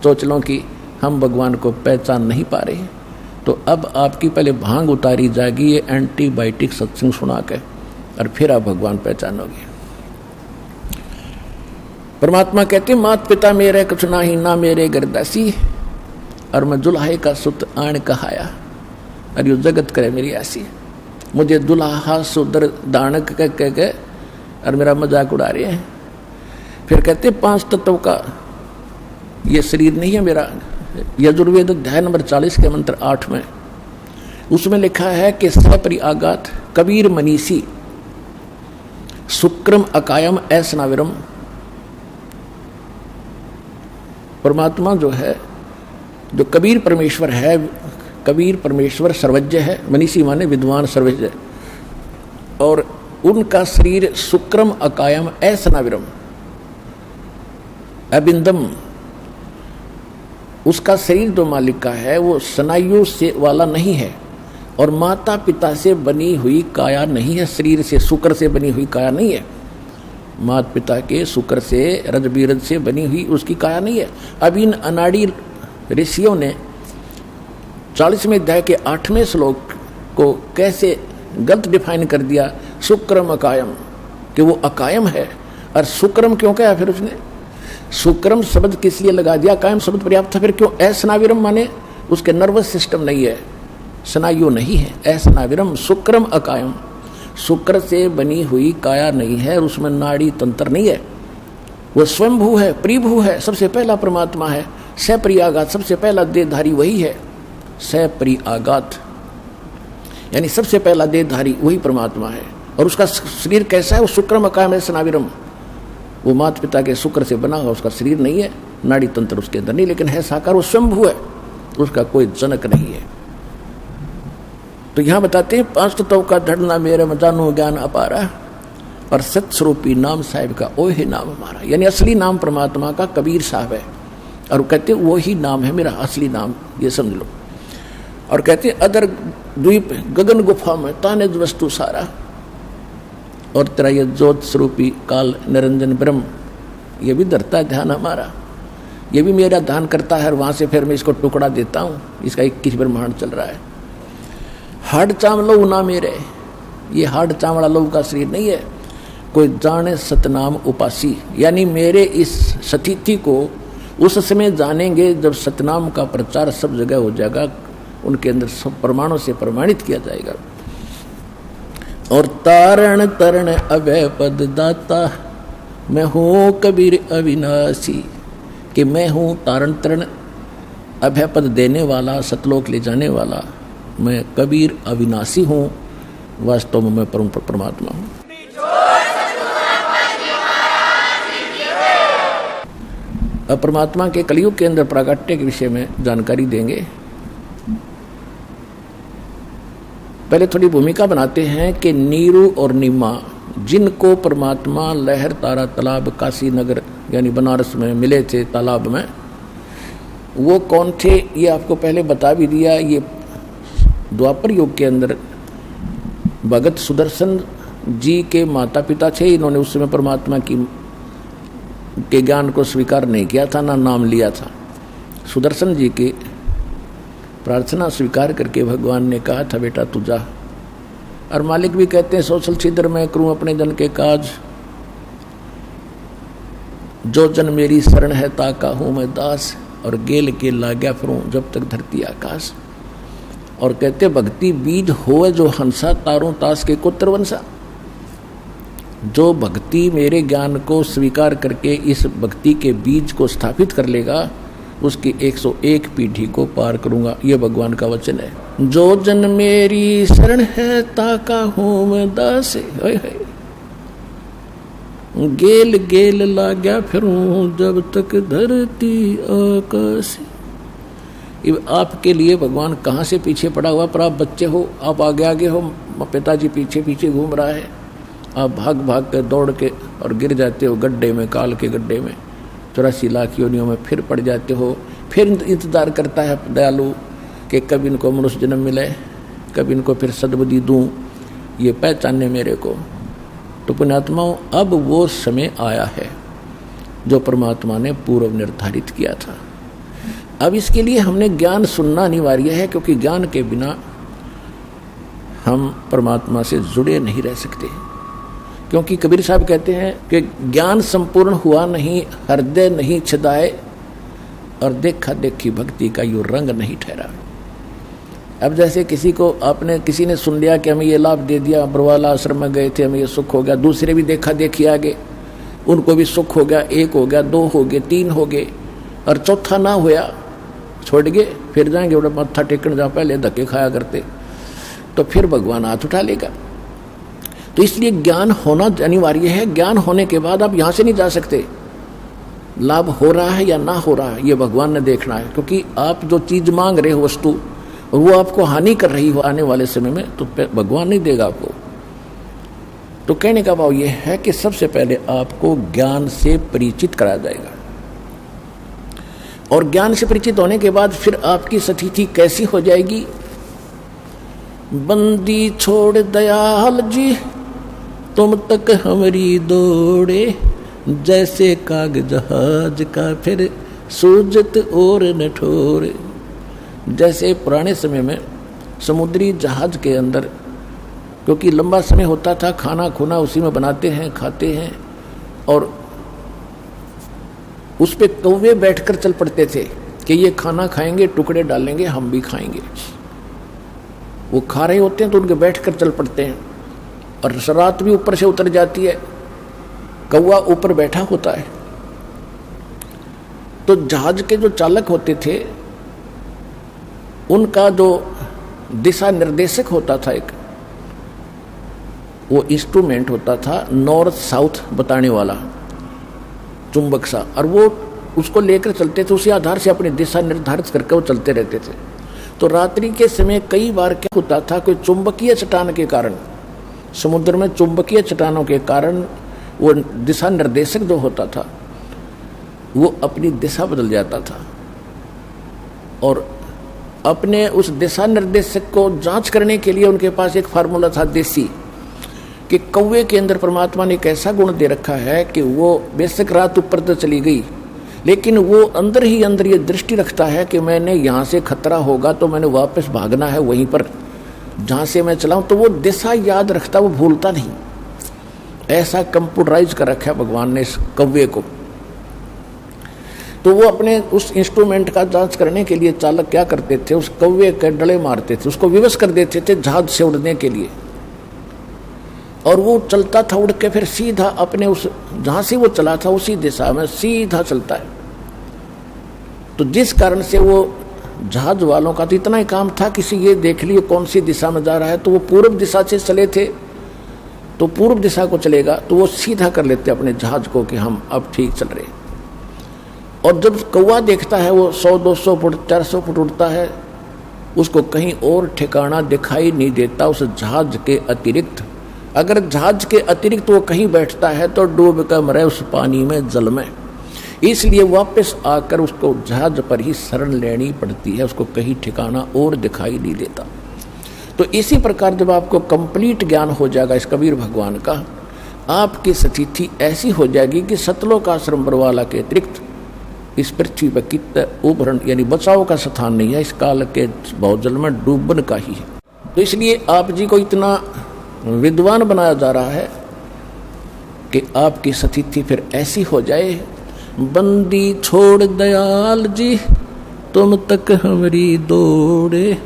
चोचलों की, हम भगवान को पहचान नहीं पा रहे हैं। तो अब आपकी पहले भांग उतारी जाएगी ये एंटीबायोटिक सत्संग सुना के, और फिर आप भगवान पहचानोगे। परमात्मा कहते, मात पिता मेरे कुछ नाही, ना मेरे गर्दासी। और मैं दुल्हे का सुत आण कहाया, और यो जगत करे मेरी ऐसी। मुझे दुल्हा सुदर दानक कह के और मेरा मजाक उड़ा रहे हैं। फिर कहते 5 तत्व का ये शरीर नहीं है मेरा। यजुर्वेद अध्याय नंबर 40 के मंत्र 8 में उसमें लिखा है कि सपरि आगात कबीर मनीषी शुक्रम अकायम ऐसनाविरम। परमात्मा जो है, जो कबीर परमेश्वर है, कबीर परमेश्वर सर्वज्ञ है, मनीषी माने विद्वान सर्वज्ञ, और उनका शरीर शुक्रम अकायम ऐसनाविरम अबिंदम। उसका शरीर जो मालिक का है वो स्नायु से वाला नहीं है, और माता पिता से बनी हुई काया नहीं है, शरीर से शुक्र से बनी हुई काया नहीं है, माता पिता के शुक्र से रज बीरज से बनी हुई उसकी काया नहीं है। अब इन अनाड़ी ऋषियों ने 40वें अध्याय के 8वें श्लोक को कैसे गलत डिफाइन कर दिया, शुक्रम अकायम, कि वो अकायम है। और शुक्रम क्यों कहा फिर उसने? शुक्रम शब्द किस लिए लगा दिया? कायम शब्द पर्याप्त था, फिर क्यों? असनाविरम माने उसके नर्वस सिस्टम नहीं है, स्नायु नहीं है। असनाविरम शुक्रम अकायम, शुक्र से बनी हुई काया नहीं है और उसमें नाड़ी तंत्र नहीं है। वो स्वयंभू है, प्रिभू है, सबसे पहला परमात्मा है। सप्रियागात, सबसे पहला देहधारी वही है। सप्रियागात यानी सबसे पहला देहधारी वही परमात्मा है। और उसका शरीर कैसा है? वो शुक्रम अकायम है सनाविरम, वो माता पिता के शुक्र से बना हुआ उसका शरीर नहीं है, नाड़ी तंत्र उसके अंदर नहीं, लेकिन है साकार, वो स्वयंभू है, उसका कोई जनक नहीं है। तो यहां बताते हैं 5 तत्वों का धड़ना मेरे में जानो ज्ञान अपारा, और सत्स्वरूपी नाम साहिब का ओ ही नाम हमारा। यानी असली नाम परमात्मा का कबीर साहब है, और कहते वो ही नाम है मेरा असली नाम, ये समझ लो। और कहते अदर द्वीप गगन गुफा में ताने वस्तु सारा, और तेरा ये ज्योत स्वरूपी काल निरंजन ब्रह्म, ये भी धरता है ध्यान हमारा, ये भी मेरा ध्यान करता है, और वहाँ से फिर मैं इसको टुकड़ा देता हूँ। इसका 21 ब्रह्मांड चल रहा है। हाड चाम लो ना मेरे, ये हाड चामड़ा लोग का शरीर नहीं है। कोई जाने सतनाम उपासी, यानी मेरे इस स्थिति को उस समय जानेंगे जब सतनाम का प्रचार सब जगह हो जाएगा, उनके अंदर सब प्रमाणों से प्रमाणित किया जाएगा। और तारण तरण अभय पद दाता, मैं हूँ कबीर अविनाशी, कि मैं हूँ तारण तरण अभय पद देने वाला, सतलोक ले जाने वाला, मैं कबीर अविनाशी हूँ, वास्तव में मैं परम परमात्मा हूँ। अब परमात्मा के कलयुग के अंदर प्राकट्य के विषय में जानकारी देंगे। पहले थोड़ी भूमिका बनाते हैं कि नीरू और नीमा, जिनको परमात्मा लहर तारा तालाब काशी नगर यानी बनारस में मिले थे तालाब में, वो कौन थे ये आपको पहले बता भी दिया। ये द्वापर युग के अंदर भगत सुदर्शन जी के माता पिता थे। इन्होंने उस समय परमात्मा के ज्ञान को स्वीकार नहीं किया था, ना नाम लिया था। सुदर्शन जी की प्रार्थना स्वीकार करके भगवान ने कहा था बेटा तू जा। और मालिक भी कहते हैं सोशल छिद्र मैं करूं अपने जन के काज, जो जन मेरी शरण है ताका हूं मैं दास, और गेल के लाग्या फिरूं जब तक धरती आकाश। और कहते भक्ति बीज होए जो हंसा, तारों तास के कुत्र वंशा। जो भक्ति मेरे ज्ञान को स्वीकार करके इस भक्ति के बीज को स्थापित कर लेगा, उसकी 101 पीढ़ी को पार करूंगा, ये भगवान का वचन है। जो जन मेरी शरण है ताका हूं मैं दास, गेल गेल लाग्या फिरूं जब तक धरती आकाश। आपके लिए भगवान कहाँ से पीछे पड़ा हुआ, पर आप बच्चे हो, आप आगे आगे हो, पिताजी पीछे पीछे घूम रहा है, आप भाग भाग कर दौड़ के और गिर जाते हो गड्ढे में, काल के गड्ढे में, 84 लाख योनियों में फिर पड़ जाते हो। फिर इंतजार करता है दयालु कि कभी इनको मनुष्य जन्म मिले, कभी इनको फिर सद्बुद्धि दूं, ये पहचाने मेरे को। तो पुण्यात्माओं, अब वो समय आया है जो परमात्मा ने पूर्व निर्धारित किया था। अब इसके लिए हमने ज्ञान सुनना अनिवार्य है, क्योंकि ज्ञान के बिना हम परमात्मा से जुड़े नहीं रह सकते। क्योंकि कबीर साहब कहते हैं कि ज्ञान संपूर्ण हुआ नहीं, हृदय नहीं छदाए, और देखा देखी भक्ति का यूं रंग नहीं ठहरा। अब जैसे किसी ने सुन लिया कि हमें ये लाभ दे दिया, बरवाला आश्रम में गए थे, हमें ये सुख हो गया, दूसरे भी देखा देखी आगे, उनको भी सुख हो गया, 1 हो गया, 2 हो गए, 3 हो गए, और चौथा ना हुआ, छोड़ गए, फिर जाएंगे बड़ा मत्था टेकन, जहाँ पहले धक्के खाया करते, तो फिर भगवान हाथ उठा लेगा। तो इसलिए ज्ञान होना अनिवार्य है। ज्ञान होने के बाद आप यहाँ से नहीं जा सकते। लाभ हो रहा है या ना हो रहा है ये भगवान ने देखना है, क्योंकि आप जो चीज मांग रहे हो वस्तु, वो आपको हानि कर रही हो आने वाले समय में, तो भगवान नहीं देगा आपको। तो कहने का भाव ये है कि सबसे पहले आपको ज्ञान से परिचित कराया जाएगा, और ज्ञान से परिचित होने के बाद फिर आपकी स्थिति कैसी हो जाएगी। बंदी छोड़ दयाल जी तुम तक हमारी दौड़े, जैसे काग जहाज का फिर सूजत और न ठोरे। जैसे पुराने समय में समुद्री जहाज के अंदर, क्योंकि लंबा समय होता था, खाना खुना उसी में बनाते हैं, खाते हैं, और उस पे कौवे बैठकर चल पड़ते थे कि ये खाना खाएंगे, टुकड़े डालेंगे, हम भी खाएंगे। वो खा रहे होते हैं तो उनके बैठकर चल पड़ते हैं, और रात भी ऊपर से उतर जाती है, कौवा ऊपर बैठा होता है। तो जहाज के जो चालक होते थे उनका जो दिशा निर्देशक होता था, एक वो इंस्ट्रूमेंट होता था नॉर्थ साउथ बताने वाला चुंबक सा, और वो उसको लेकर चलते थे, उसी आधार से अपनी दिशा निर्धारित करके वो चलते रहते थे। तो रात्रि के समय कई बार क्या होता था, कोई चुंबकीय चट्टान के कारण, समुद्र में चुंबकीय चट्टानों के कारण वो दिशा निर्देशक जो होता था वो अपनी दिशा बदल जाता था, और अपने उस दिशा निर्देशक को जांच करने के लिए उनके पास एक फार्मूला था देसी, कि कौवे के अंदर परमात्मा ने एक ऐसा गुण दे रखा है कि वो बेशक रात ऊपर तो चली गई, लेकिन वो अंदर ही अंदर ये दृष्टि रखता है कि मैंने यहाँ से खतरा होगा तो मैंने वापस भागना है वहीं पर जहाँ से मैं चलाऊँ, तो वो दिशा याद रखता, वो भूलता नहीं। ऐसा कंप्यूटराइज कर रखा है भगवान ने इस कौवे को। तो वो अपने उस इंस्ट्रूमेंट का जांच करने के लिए चालक क्या करते थे, उस कौवे के डले मारते थे, उसको विवश कर देते थे जहाज से उड़ने के लिए, और वो चलता था उड़ के फिर सीधा अपने उस जहां से वो चला था उसी दिशा में सीधा चलता है। तो जिस कारण से वो जहाज वालों का तो इतना ही काम था, किसी ये देख लिए कौन सी दिशा में जा रहा है, तो वो पूर्व दिशा से चले थे तो पूर्व दिशा को चलेगा, तो वो सीधा कर लेते अपने जहाज को कि हम अब ठीक चल रहे। और जब कौवा देखता है वो 100-200 फुट 400 फुट उड़ता है, उसको कहीं और ठिकाना दिखाई नहीं देता उस जहाज के अतिरिक्त। अगर जहाज के अतिरिक्त वो कहीं बैठता है तो डूब कर मरे उस पानी में, जल में। इसलिए वापस आकर उसको जहाज पर ही शरण लेनी पड़ती है, उसको कहीं ठिकाना और दिखाई नहीं देता। तो इसी प्रकार जब आपको कंप्लीट ज्ञान हो जाएगा इस कबीर भगवान का, आपकी स्थिति ऐसी हो जाएगी कि सतलोक आश्रम बरवाला के अतिरिक्त इस पृथ्वी पर कितना उभरण यानी बचाव का स्थान नहीं है, इस काल के बहुजल में डूबन का ही है। तो इसलिए आप जी को इतना विद्वान बनाया जा रहा है कि आपकी स्थिति फिर ऐसी हो जाए, बंदी छोड़ दयाल जी तुम तक हमारी दौड़े,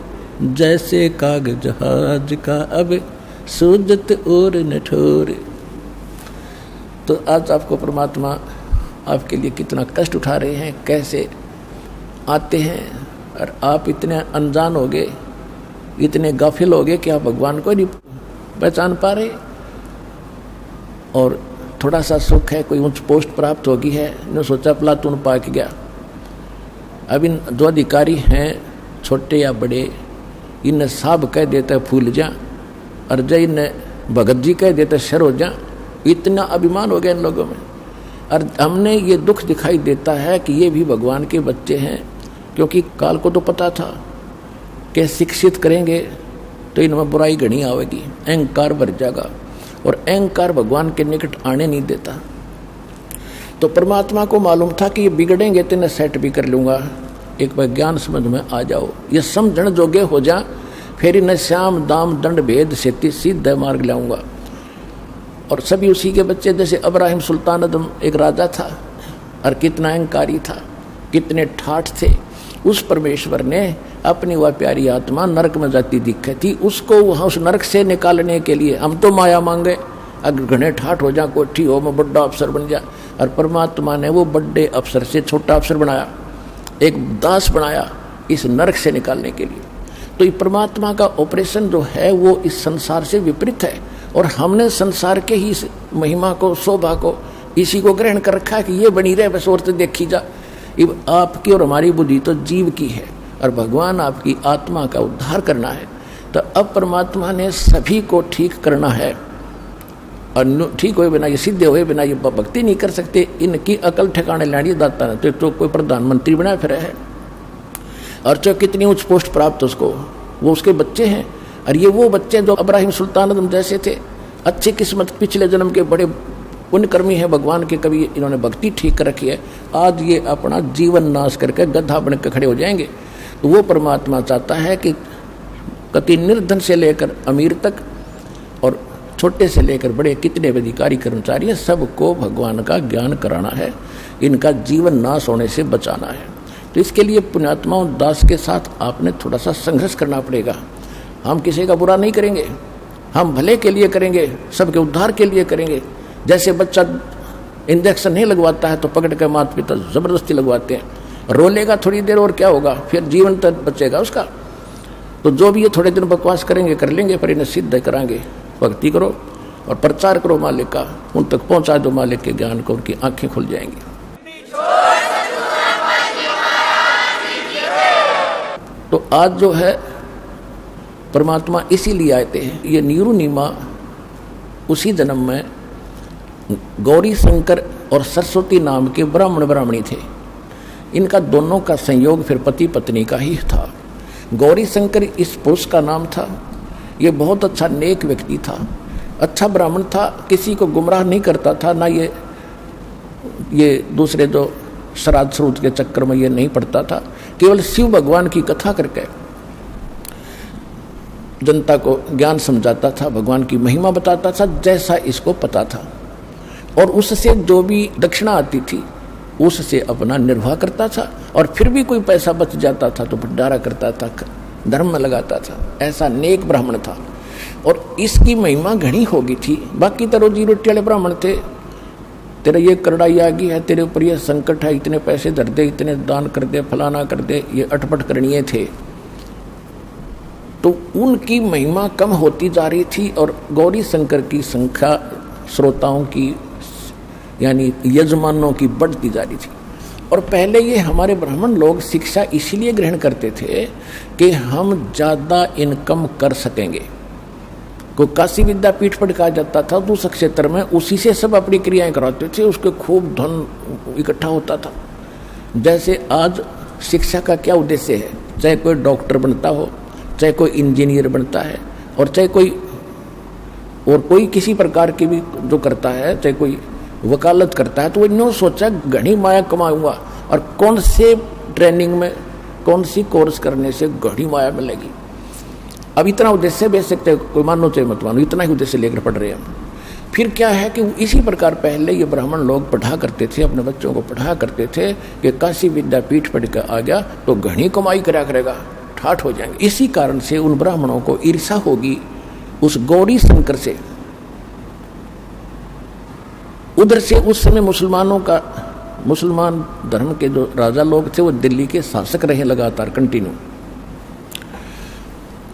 जैसे काग जहाज का अब सूजत और न ठोरे। तो आज आपको परमात्मा आपके लिए कितना कष्ट उठा रहे हैं, कैसे आते हैं, और आप इतने अनजान हो गए, इतने गाफिल हो गए कि आप भगवान को नहीं पहचान पा रहे। और थोड़ा सा सुख है, कोई उच्च पोस्ट प्राप्त होगी है, ने सोचा प्लातून पाक गया। अब इन जो अधिकारी हैं छोटे या बड़े, इन साहब कह देते फूल जा, और जय इन भगत जी कह देते शर हो जा। इतना अभिमान हो गया इन लोगों में। और हमने ये दुख दिखाई देता है कि ये भी भगवान के बच्चे हैं, क्योंकि काल को तो पता था कि शिक्षित करेंगे तो इनमें बुराई घनी आवेगी, अहंकार भर जाएगा, और अहंकार भगवान के निकट आने नहीं देता। तो परमात्मा को मालूम था कि ये बिगड़ेंगे तो इन्हें सेट भी कर लूँगा, एक बार ज्ञान समझ में आ जाओ, ये समझण जोगे हो जा, फिर इन्हें श्याम दाम दंड भेद से सीधा मार्ग लाऊंगा। और सभी उसी के बच्चे, जैसे अब्राहिम सुल्तान अदम एक राजा था और कितना अहंकारी था, कितने ठाठ थे। उस परमेश्वर ने अपनी वह प्यारी आत्मा नरक में जाती दिखी थी, उसको वहाँ उस नरक से निकालने के लिए हम तो माया मांगे, अगर घने ठाठ हो जा, कोठी हो, मैं बड़ा अफसर बन जा। और परमात्मा ने वो बड़े अफसर से छोटा अफसर बनाया, एक दास बनाया इस नरक से निकालने के लिए। तो ये परमात्मा का ऑपरेशन जो है वो इस संसार से विपरीत है, और हमने संसार के ही महिमा को, शोभा को, इसी को ग्रहण कर रखा है कि ये बनी रहे बस, और तो देखी जा। आपकी और हमारी बुद्धि तो जीव की है, और भगवान आपकी आत्मा का उद्धार करना है। तो अब परमात्मा ने सभी को ठीक करना है, और ठीक हुए बिना, ये सिद्ध हुए बिना ये भक्ति नहीं कर सकते। इनकी अकल ठिकाने लानी दाता ने तो कोई प्रधानमंत्री बनाया फिर है, और चाहे कितनी उच्च पोस्ट प्राप्त उसको, वो उसके बच्चे हैं। और ये वो बच्चे जो अब्राहिम सुल्तान अदम जैसे थे, अच्छी किस्मत, पिछले जन्म के बड़े पुण्यकर्मी है भगवान के, कभी इन्होंने भक्ति ठीक कर रखी है, आज ये अपना जीवन नाश करके गधा बन के खड़े हो जाएंगे। तो वो परमात्मा चाहता है कि कति निर्धन से लेकर अमीर तक और छोटे से लेकर बड़े कितने भी अधिकारी कर्मचारी हैं, सबको भगवान का ज्ञान कराना है, इनका जीवन नाश होने से बचाना है। तो इसके लिए पुण्यात्माओं दास के साथ आपने थोड़ा सा संघर्ष करना पड़ेगा। हम किसी का बुरा नहीं करेंगे, हम भले के लिए करेंगे, सबके उद्धार के लिए करेंगे। जैसे बच्चा इंजेक्शन नहीं लगवाता है तो पकड़ कर माता पिता जबरदस्ती लगवाते हैं, रोलेगा थोड़ी देर और क्या होगा, फिर जीवन तक बचेगा उसका। तो जो भी ये थोड़े दिन बकवास करेंगे कर लेंगे, पर इन्हें सिद्ध कराएंगे। भक्ति करो और प्रचार करो मालिक का, उन तक पहुंचा दो मालिक के ज्ञान को, उनकी आंखें खुल जाएंगी। तो आज जो है परमात्मा इसीलिए आए थे। ये नीरू नीमा उसी जन्म में गौरी शंकर और सरस्वती नाम के ब्राह्मण ब्राह्मणी थे। इनका दोनों का संयोग फिर पति पत्नी का ही था। गौरी शंकर इस पुरुष का नाम था। ये बहुत अच्छा नेक व्यक्ति था, अच्छा ब्राह्मण था, किसी को गुमराह नहीं करता था, ना ये दूसरे जो श्राद्ध श्रुत के चक्कर में ये नहीं पड़ता था। केवल शिव भगवान की कथा करके जनता को ज्ञान समझाता था, भगवान की महिमा बताता था जैसा इसको पता था, और उससे जो भी दक्षिणा आती थी उससे अपना निर्वाह करता था। और फिर भी कोई पैसा बच जाता था तो भंडारा करता था, धर्म में लगाता था। ऐसा नेक ब्राह्मण था और इसकी महिमा घनी हो गई थी। बाकी तो रोजी रोटी वाले ब्राह्मण थे, तेरा ये करड़ाई आ गई है, तेरे ऊपर ये संकट है, इतने पैसे धर दे, इतने दान कर दे, फलाना कर दे, ये अटपट करणीय थे। तो उनकी महिमा कम होती जा रही थी और गौरी शंकर की संख्या श्रोताओं की यानी यजमानों की बढ़ती जा रही थी। और पहले ये हमारे ब्राह्मण लोग शिक्षा इसलिए ग्रहण करते थे कि हम ज़्यादा इनकम कर सकेंगे। कोई काशी विद्यापीठ पर कहा जाता था तो उस क्षेत्र में उसी से सब अपनी क्रियाएं कराते थे, उसके खूब धन इकट्ठा होता था। जैसे आज शिक्षा का क्या उद्देश्य है, चाहे कोई डॉक्टर बनता हो, चाहे कोई इंजीनियर बनता है, और चाहे कोई किसी प्रकार की भी जो करता है, चाहे कोई वकालत करता है, तो वो इन्होंने सोचा घनी माया कमाऊंगा और कौन से ट्रेनिंग में कौन सी कोर्स करने से घनी माया मिलेगी। अब इतना उद्देश्य बेच सकते हैं, कोई मानो चाहे मत मानो, इतना ही उद्देश्य लेकर पढ़ रहे हैं हम। फिर क्या है कि इसी प्रकार पहले ये ब्राह्मण लोग पढ़ा करते थे, अपने बच्चों को पढ़ा करते थे कि काशी विद्यापीठ पढ़ कर आ गया तो घनी कमाई करा करेगा, ठाठ हो जाएंगे। इसी कारण से उन ब्राह्मणों को ईर्षा होगी उस गौरी शंकर से। उधर से उस समय मुसलमान धर्म के जो राजा लोग थे वो दिल्ली के शासक रहे लगातार कंटिन्यू।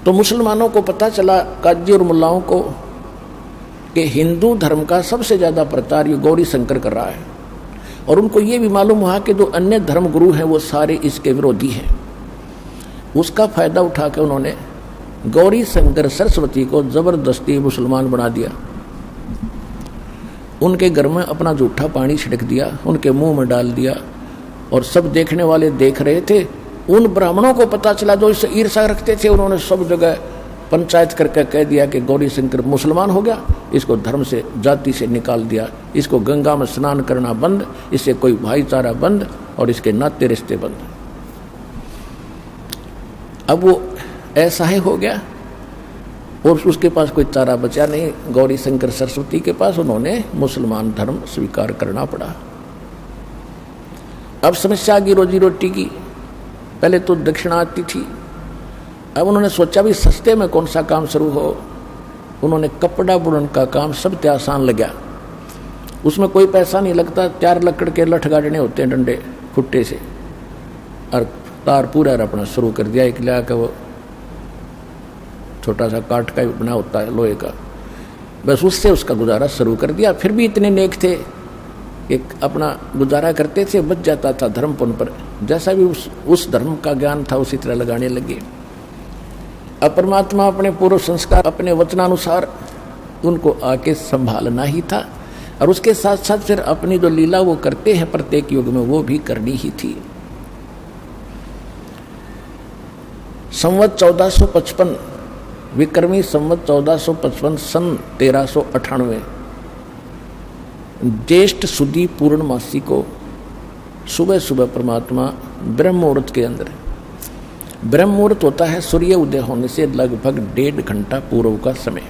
तो मुसलमानों को पता चला, काजी और मुल्लाओं को, कि हिंदू धर्म का सबसे ज़्यादा प्रचार ये गौरी शंकर कर रहा है। और उनको ये भी मालूम हुआ कि जो अन्य धर्म गुरु हैं वो सारे इसके विरोधी हैं। उसका फायदा उठा के उन्होंने गौरी शंकर सरस्वती को जबरदस्ती मुसलमान बना दिया। उनके घर में अपना जूठा पानी छिड़क दिया, उनके मुंह में डाल दिया, और सब देखने वाले देख रहे थे। उन ब्राह्मणों को पता चला जो इससे ईर्षा रखते थे, उन्होंने सब जगह पंचायत करके कह दिया कि गौरी शंकर मुसलमान हो गया, इसको धर्म से जाति से निकाल दिया, इसको गंगा में स्नान करना बंद, इससे कोई भाईचारा बंद और इसके नाते रिश्ते बंद। अब वो ऐसा ही हो गया और उसके पास कोई चारा बचा नहीं। गौरी शंकर सरस्वती के पास उन्होंने मुसलमान धर्म स्वीकार करना पड़ा। अब समस्या आ गई रोजी रोटी की। पहले तो दक्षिणा आती थी, अब उन्होंने सोचा भी सस्ते में कौन सा काम शुरू हो। उन्होंने कपड़ा बुनने का काम सबसे आसान लगा। उसमें कोई पैसा नहीं लगता, 4 लकड़ के लठ गाड़ने होते हैं डंडे खुट्टे से, और तार पूरा अपना शुरू कर दिया। एक लिया का वो छोटा सा काट का बना होता है लोहे का, बस उससे उसका गुजारा शुरू कर दिया। फिर भी इतने नेक थे कि अपना गुजारा करते थे, बच जाता था धर्मपुन पर। जैसा भी उस धर्म का ज्ञान था उसी तरह लगाने लगे। अब परमात्मा अपने पूर्व संस्कार अपने वचनानुसार उनको आके संभालना ही था, और उसके साथ साथ फिर अपनी जो लीला वो करते हैं प्रत्येक युग में वो भी करनी ही थी। संवत 1455 विक्रमी संवत 1455 सन 1398 ज्येष्ठ सुदी पूर्णमासी को सुबह सुबह परमात्मा ब्रह्म मुहूर्त के अंदर ब्रह्म मुहूर्त होता है सूर्य उदय होने से लगभग 1.5 घंटा पूर्व का समय।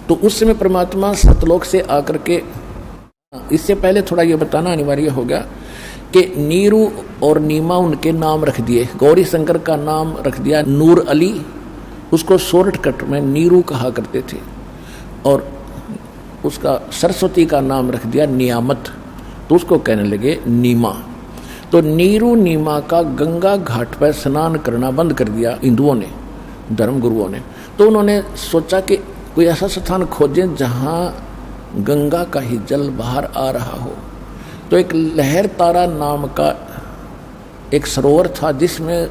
तो उस समय परमात्मा सतलोक से आकर के, इससे पहले थोड़ा ये बताना अनिवार्य हो गया कि नीरू और नीमा उनके नाम रख दिए। गौरी शंकर का नाम रख दिया नूर अली, उसको शॉर्टकट में नीरू कहा करते थे, और उसका सरस्वती का नाम रख दिया नियामत, तो उसको कहने लगे नीमा। तो नीरू नीमा का गंगा घाट पर स्नान करना बंद कर दिया हिंदुओं ने, धर्मगुरुओं ने। तो उन्होंने सोचा कि कोई ऐसा स्थान खोजें जहाँ गंगा का ही जल बाहर आ रहा हो। तो एक लहर तारा नाम का एक सरोवर था जिसमें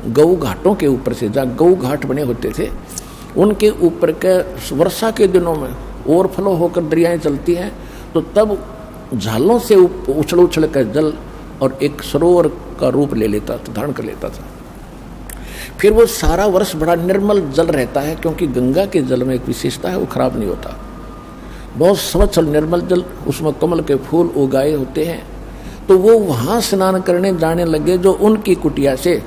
गऊ घाटों के ऊपर से, जहाँ गऊ घाट बने होते थे, उनके ऊपर के वर्षा के दिनों में ओवरफ्लो होकर दरियाएं चलती हैं, तो तब झालों से उछल उछल कर जल और एक सरोवर का रूप ले लेता था, धारण कर लेता था। फिर वो सारा वर्ष बड़ा निर्मल जल रहता है, क्योंकि गंगा के जल में एक विशेषता है, वो खराब नहीं होता, बहुत स्वच्छ और निर्मल जल, उसमें कमल के फूल उगाए होते हैं। तो वो वहाँ स्नान करने जाने लगे, जो उनकी कुटिया से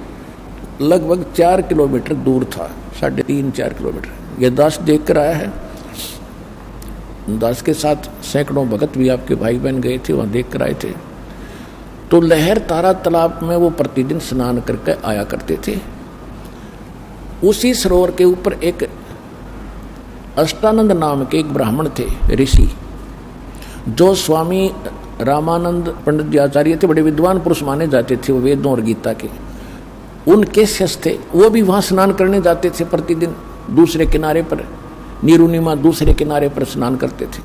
लगभग 4 किलोमीटर दूर था, 3.5-4 किलोमीटर। यह दास देख कर आया है, दास के साथ सैकड़ों भगत भी आपके भाई बहन गए थे, वहाँ देख कर आए थे। तो लहर तारा तालाब में वो प्रतिदिन स्नान करके आया करते थे। उसी सरोवर के ऊपर एक अष्टानंद नाम के एक ब्राह्मण थे, ऋषि, जो स्वामी रामानंद पंडित जी आचार्य थे, बड़े विद्वान पुरुष माने जाते थे, वो वेदों और गीता के, उनके शिष्य थे। वो भी वहाँ स्नान करने जाते थे प्रतिदिन, दूसरे किनारे पर, नीरुनिमा दूसरे किनारे पर स्नान करते थे।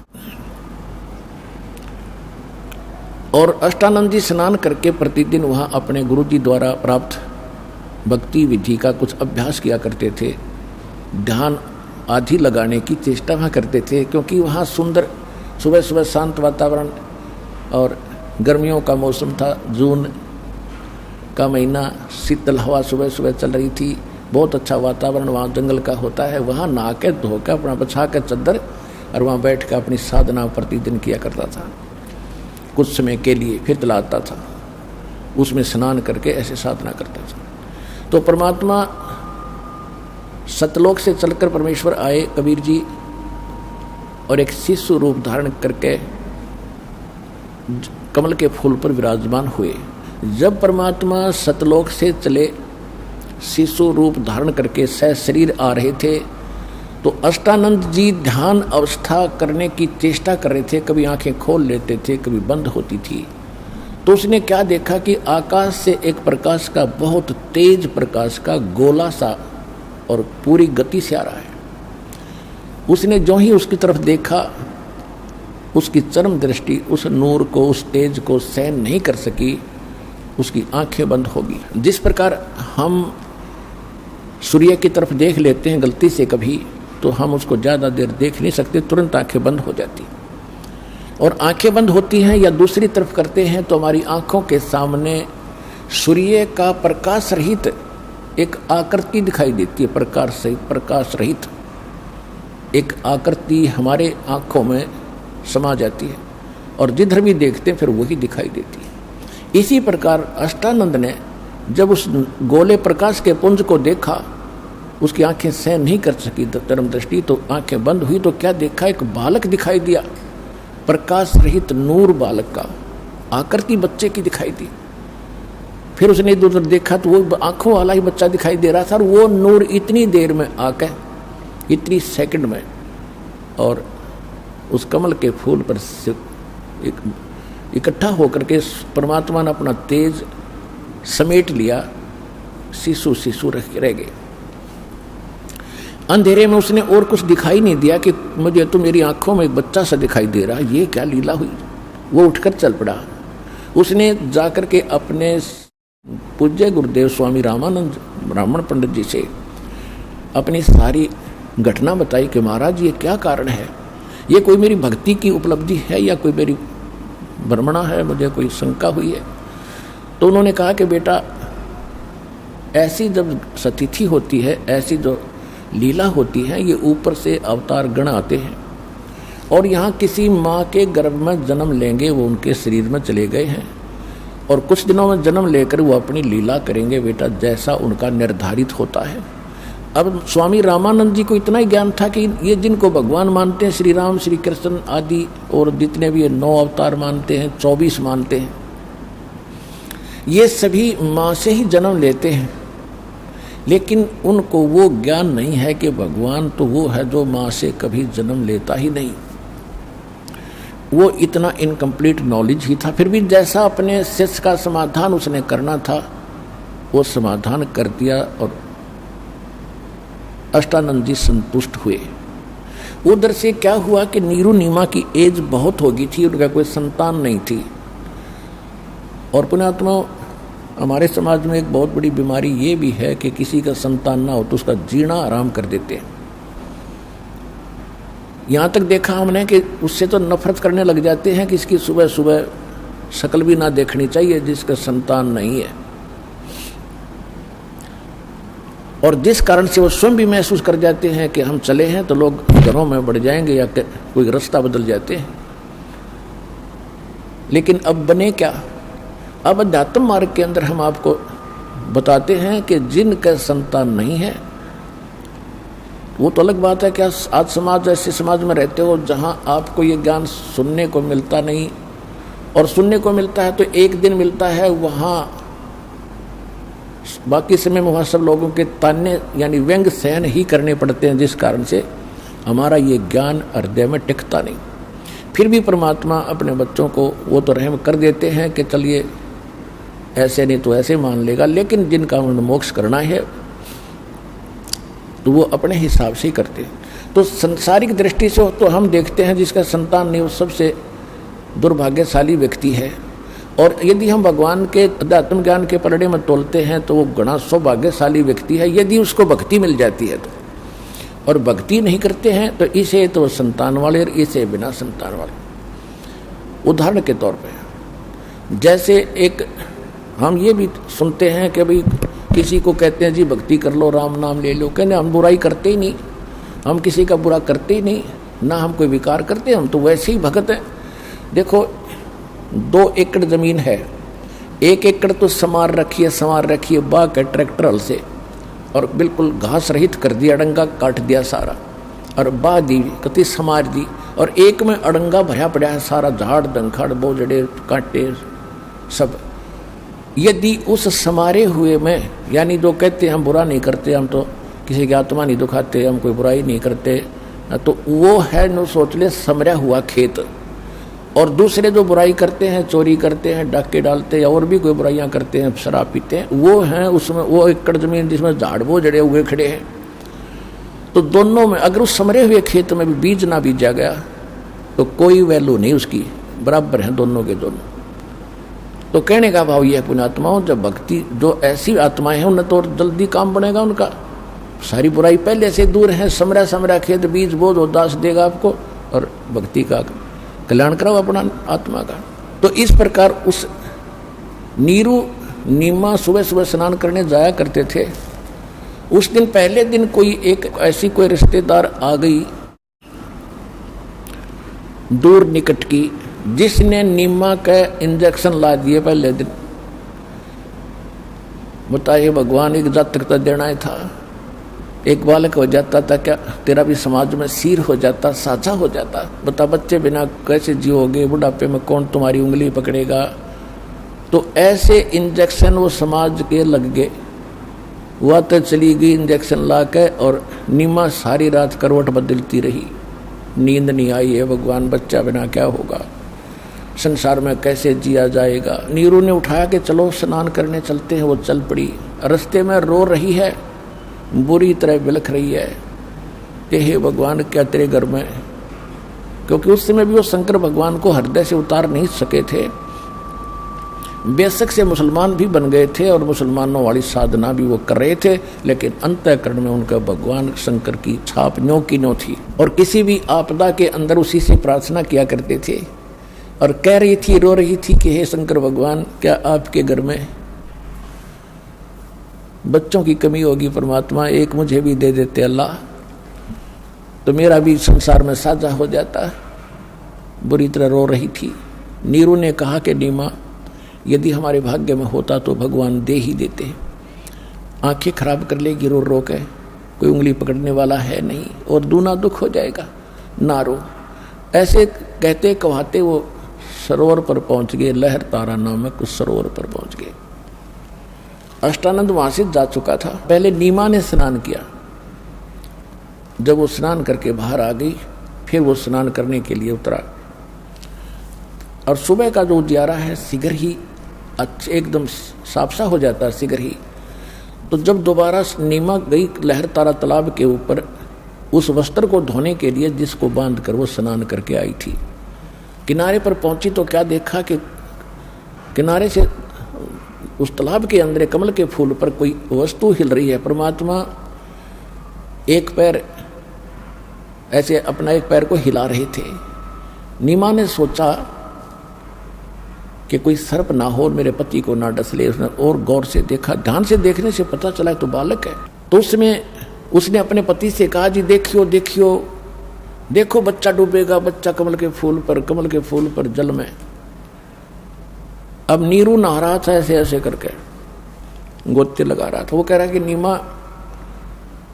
और अष्टानंद जी स्नान करके प्रतिदिन वहाँ अपने गुरु जी द्वारा प्राप्त भक्ति विधि का कुछ अभ्यास किया करते थे, ध्यान आदि लगाने की चेष्टा वहाँ करते थे, क्योंकि वहाँ सुंदर सुबह सुबह शांत वातावरण, और गर्मियों का मौसम था, जून का महीना, शीतल हवा सुबह सुबह चल रही थी, बहुत अच्छा वातावरण वहाँ जंगल का होता है। वहाँ नहा के धो के अपना बछा के चद्दर, और वहाँ बैठ कर अपनी साधना प्रतिदिन किया करता था कुछ समय के लिए, फिर चला आता था, उसमें स्नान करके ऐसे साधना करता था। तो परमात्मा सतलोक से चलकर परमेश्वर आए कबीर जी, और एक शिशु रूप धारण करके कमल के फूल पर विराजमान हुए। जब परमात्मा सतलोक से चले शिशु रूप धारण करके सशरीर आ रहे थे, तो अष्टानंद जी ध्यान अवस्था करने की चेष्टा कर रहे थे, कभी आंखें खोल लेते थे, कभी बंद होती थी। तो उसने क्या देखा कि आकाश से एक प्रकाश का, बहुत तेज प्रकाश का गोला सा और पूरी गति से आ रहा है। उसने जो ही उसकी तरफ देखा, उसकी चरम दृष्टि उस नूर को, उस तेज को सहन नहीं कर सकी, उसकी आंखें बंद होगी। जिस प्रकार हम सूर्य की तरफ देख लेते हैं गलती से कभी, तो हम उसको ज़्यादा देर देख नहीं सकते, तुरंत आंखें बंद हो जाती। और आंखें बंद होती हैं या दूसरी तरफ करते हैं तो हमारी आंखों के सामने सूर्य का प्रकाश रहित एक आकृति दिखाई देती है, प्रकाश रहित एक आकृति हमारे आंखों में समा जाती है, और जिधर भी देखते हैं फिर वही दिखाई देती है। इसी प्रकार अष्टानंद ने जब उस गोले प्रकाश के पुंज को देखा, उसकी आंखें सहन नहीं कर सकी चरम दृष्टि, तो आंखें बंद हुई। तो क्या देखा, एक बालक दिखाई दिया, प्रकाश रहित नूर बालक का, आकृति बच्चे की दिखाई दी। फिर उसने इधर उधर देखा तो वो आंखों वाला ही बच्चा दिखाई दे रहा था, और वो नूर इतनी देर में आके, इतनी सेकंड में, और उस कमल के फूल पर इकट्ठा होकर के परमात्मा ने अपना तेज समेट लिया, शिशु रह गए। अंधेरे में उसने और कुछ दिखाई नहीं दिया कि मुझे तो मेरी आंखों में एक बच्चा सा दिखाई दे रहा, ये क्या लीला हुई। वो उठकर चल पड़ा। उसने जाकर के अपने पूज्य गुरुदेव स्वामी रामानंद ब्राह्मण पंडित जी से अपनी सारी घटना बताई कि महाराज ये क्या कारण है, ये कोई मेरी भक्ति की उपलब्धि है या कोई मेरी भ्रमणा है, मुझे कोई शंका हुई है। तो उन्होंने कहा कि बेटा, ऐसी जब सतिथि होती है, ऐसी जो लीला होती है, ये ऊपर से अवतार गण आते हैं, और यहाँ किसी माँ के गर्भ में जन्म लेंगे, वो उनके शरीर में चले गए हैं, और कुछ दिनों में जन्म लेकर वो अपनी लीला करेंगे बेटा, जैसा उनका निर्धारित होता है। अब स्वामी रामानंद जी को इतना ही ज्ञान था कि ये जिनको भगवान मानते हैं, श्री राम, श्री कृष्ण आदि, और जितने भी 9 अवतार मानते हैं, 24 मानते हैं, ये सभी माँ से ही जन्म लेते हैं। लेकिन उनको वो ज्ञान नहीं है कि भगवान तो वो है जो माँ से कभी जन्म लेता ही नहीं। वो इतना इनकम्प्लीट नॉलेज ही था। फिर भी जैसा अपने शिष्य का समाधान उसने करना था वो समाधान कर दिया और अष्टानंद जी संतुष्ट हुए। उधर से क्या हुआ कि नीरू नीमा की एज बहुत हो गई थी, उनका कोई संतान नहीं थी। और पुण्यात्मा, हमारे समाज में एक बहुत बड़ी बीमारी ये भी है कि किसी का संतान ना हो तो उसका जीना आराम कर देते हैं। यहाँ तक देखा हमने कि उससे तो नफरत करने लग जाते हैं कि इसकी सुबह सुबह शक्ल भी ना देखनी चाहिए जिसका संतान नहीं है। और जिस कारण से वो स्वयं भी महसूस कर जाते हैं कि हम चले हैं तो लोग घरों में बढ़ जाएंगे या कोई रास्ता बदल जाते हैं। लेकिन अब बने क्या? अब अध्यात्म मार्ग के अंदर हम आपको बताते हैं कि जिनका संतान नहीं है, वो तो अलग बात है कि आज समाज, ऐसे समाज में रहते हो जहां आपको ये ज्ञान सुनने को मिलता नहीं, और सुनने को मिलता है तो एक दिन मिलता है, वहां बाकी समय में वहाँ सब लोगों के ताने यानी व्यंग सहन ही करने पड़ते हैं, जिस कारण से हमारा ये ज्ञान हृदय में टिकता नहीं। फिर भी परमात्मा अपने बच्चों को वो तो रहम कर देते हैं कि चलिए ऐसे नहीं तो ऐसे मान लेगा, लेकिन जिनका उन्हें मोक्ष करना है तो वो अपने हिसाब से ही करते हैं। तो संसारिक दृष्टि से तो हम देखते हैं जिसका संतान नहीं वो सबसे दुर्भाग्यशाली व्यक्ति है। और यदि हम भगवान के अध्यात्म ज्ञान के पलड़े में तोलते हैं तो वो घना सौभाग्यशाली व्यक्ति है यदि उसको भक्ति मिल जाती है तो। और भक्ति नहीं करते हैं तो इसे तो संतान वाले और इसे बिना संतान वाले। उदाहरण के तौर पे जैसे एक हम ये भी सुनते हैं कि भाई किसी को कहते हैं जी भक्ति कर लो, राम नाम ले लो, कहते हम बुराई करते ही नहीं, हम किसी का बुरा करते ही नहीं, ना हम कोई विकार करते, हम तो वैसे ही भगत हैं। देखो 2 एकड़ जमीन है, 1 एकड़ तो संवार रखी है बाग है ट्रैक्टर हल से, और बिल्कुल घास रहित कर दिया, अड़ंगा काट दिया सारा, और बाग दी कति समार दी, और एक में अड़ंगा भरा पड़ा है सारा, झाड़ दंखड़ बोजड़े कांटे सब। यदि उस समारे हुए में, यानी जो कहते हम बुरा नहीं करते, हम तो किसी की आत्मा नहीं दुखाते, हम कोई बुराई नहीं करते, तो वो है नो सोच ले समरा हुआ खेत। और दूसरे जो बुराई करते हैं, चोरी करते हैं, डाके डालते हैं, और भी कोई बुराइयां करते हैं, शराब पीते हैं, वो हैं उसमें वो एकड़ जमीन जिसमें झाड़ वो जड़े हुए खड़े हैं। तो दोनों में अगर उस समरे हुए खेत में भी बीज ना बीजा गया तो कोई वैल्यू नहीं उसकी, बराबर है दोनों के दोनों। तो कहने का भाव यह पुण्यात्माओं, जब भक्ति जो ऐसी आत्माएं हैं उन्हें तो जल्दी काम बनेगा उनका, सारी बुराई पहले से दूर है, समरा खेत बीज बोझ उदास देगा आपको, और भक्ति का कल्याण कराओ अपना आत्मा का। तो इस प्रकार उस नीरू नीमा सुबह सुबह स्नान करने जाया करते थे। उस दिन पहले दिन कोई एक ऐसी कोई रिश्तेदार आ गई दूर निकट की, जिसने नीमा का इंजेक्शन ला दिए पहले दिन। बताइए भगवान एक जातक तो देना ही था, एक बालक हो जाता था क्या तेरा भी समाज में सिर हो जाता, साझा हो जाता। बता बच्चे बिना कैसे जियोगे, बुढ़ापे में कौन तुम्हारी उंगली पकड़ेगा। तो ऐसे इंजेक्शन वो समाज के लग गए। वह तो चली गई इंजेक्शन ला के, और नीमा सारी रात करवट बदलती रही, नींद नहीं आई है भगवान बच्चा बिना क्या होगा, संसार में कैसे जिया जाएगा। नीरू ने उठाया कि चलो स्नान करने चलते हैं। वो चल पड़ी, रास्ते में रो रही है, बुरी तरह बिलख रही है कि हे भगवान क्या तेरे घर में, क्योंकि उस समय भी वो शंकर भगवान को हृदय से उतार नहीं सके थे। बेशक से मुसलमान भी बन गए थे और मुसलमानों वाली साधना भी वो कर रहे थे, लेकिन अंतःकरण में उनका भगवान शंकर की छाप न्यों की न्यों थी। और किसी भी आपदा के अंदर उसी से प्रार्थना किया करते थे, और कह रही थी, रो रही थी कि हे शंकर भगवान क्या आपके घर में बच्चों की कमी होगी, परमात्मा एक मुझे भी दे देते अल्लाह, तो मेरा भी संसार में साझा हो जाता। बुरी तरह रो रही थी। नीरू ने कहा कि नीमा यदि हमारे भाग्य में होता तो भगवान दे ही देते हैं। आंखें खराब कर लेगी रो रो के, कोई उंगली पकड़ने वाला है नहीं, और दूना दुख हो जाएगा, ना रो। ऐसे कहते कहते वो सरोवर पर पहुंच गए, लहर तारा नामक उस सरोवर पर पहुंच गए। अष्टानंद वहां से जा चुका था। पहले नीमा ने स्नान किया। जब वो स्नान करके बाहर आ गई, फिर वो स्नान करने के लिए उतरा, और सुबह का जो उजियारा है शीघ्र ही अच्छे एकदम साफ सा हो जाता है शीघ्र ही। तो जब दोबारा नीमा गई लहर तारा तालाब के ऊपर उस वस्त्र को धोने के लिए जिसको बांध कर वो स्नान करके आई थी, किनारे पर पहुंची तो क्या देखा कि किनारे से उस तालाब के अंदर कमल के फूल पर कोई वस्तु हिल रही है। परमात्मा एक पैर ऐसे अपना एक पैर को हिला रहे थे। नीमा ने सोचा कि कोई सर्प ना हो और मेरे पति को ना डस ले। उसने और गौर से देखा, ध्यान से देखने से पता चला तो बालक है। तो उसने अपने पति से कहा, जी देखियो देखियो देखो बच्चा डूबेगा, बच्चा कमल के फूल पर जल में। अब नीरू नहा रहा था ऐसे ऐसे करके, गोते लगा रहा था। वो कह रहा कि नीमा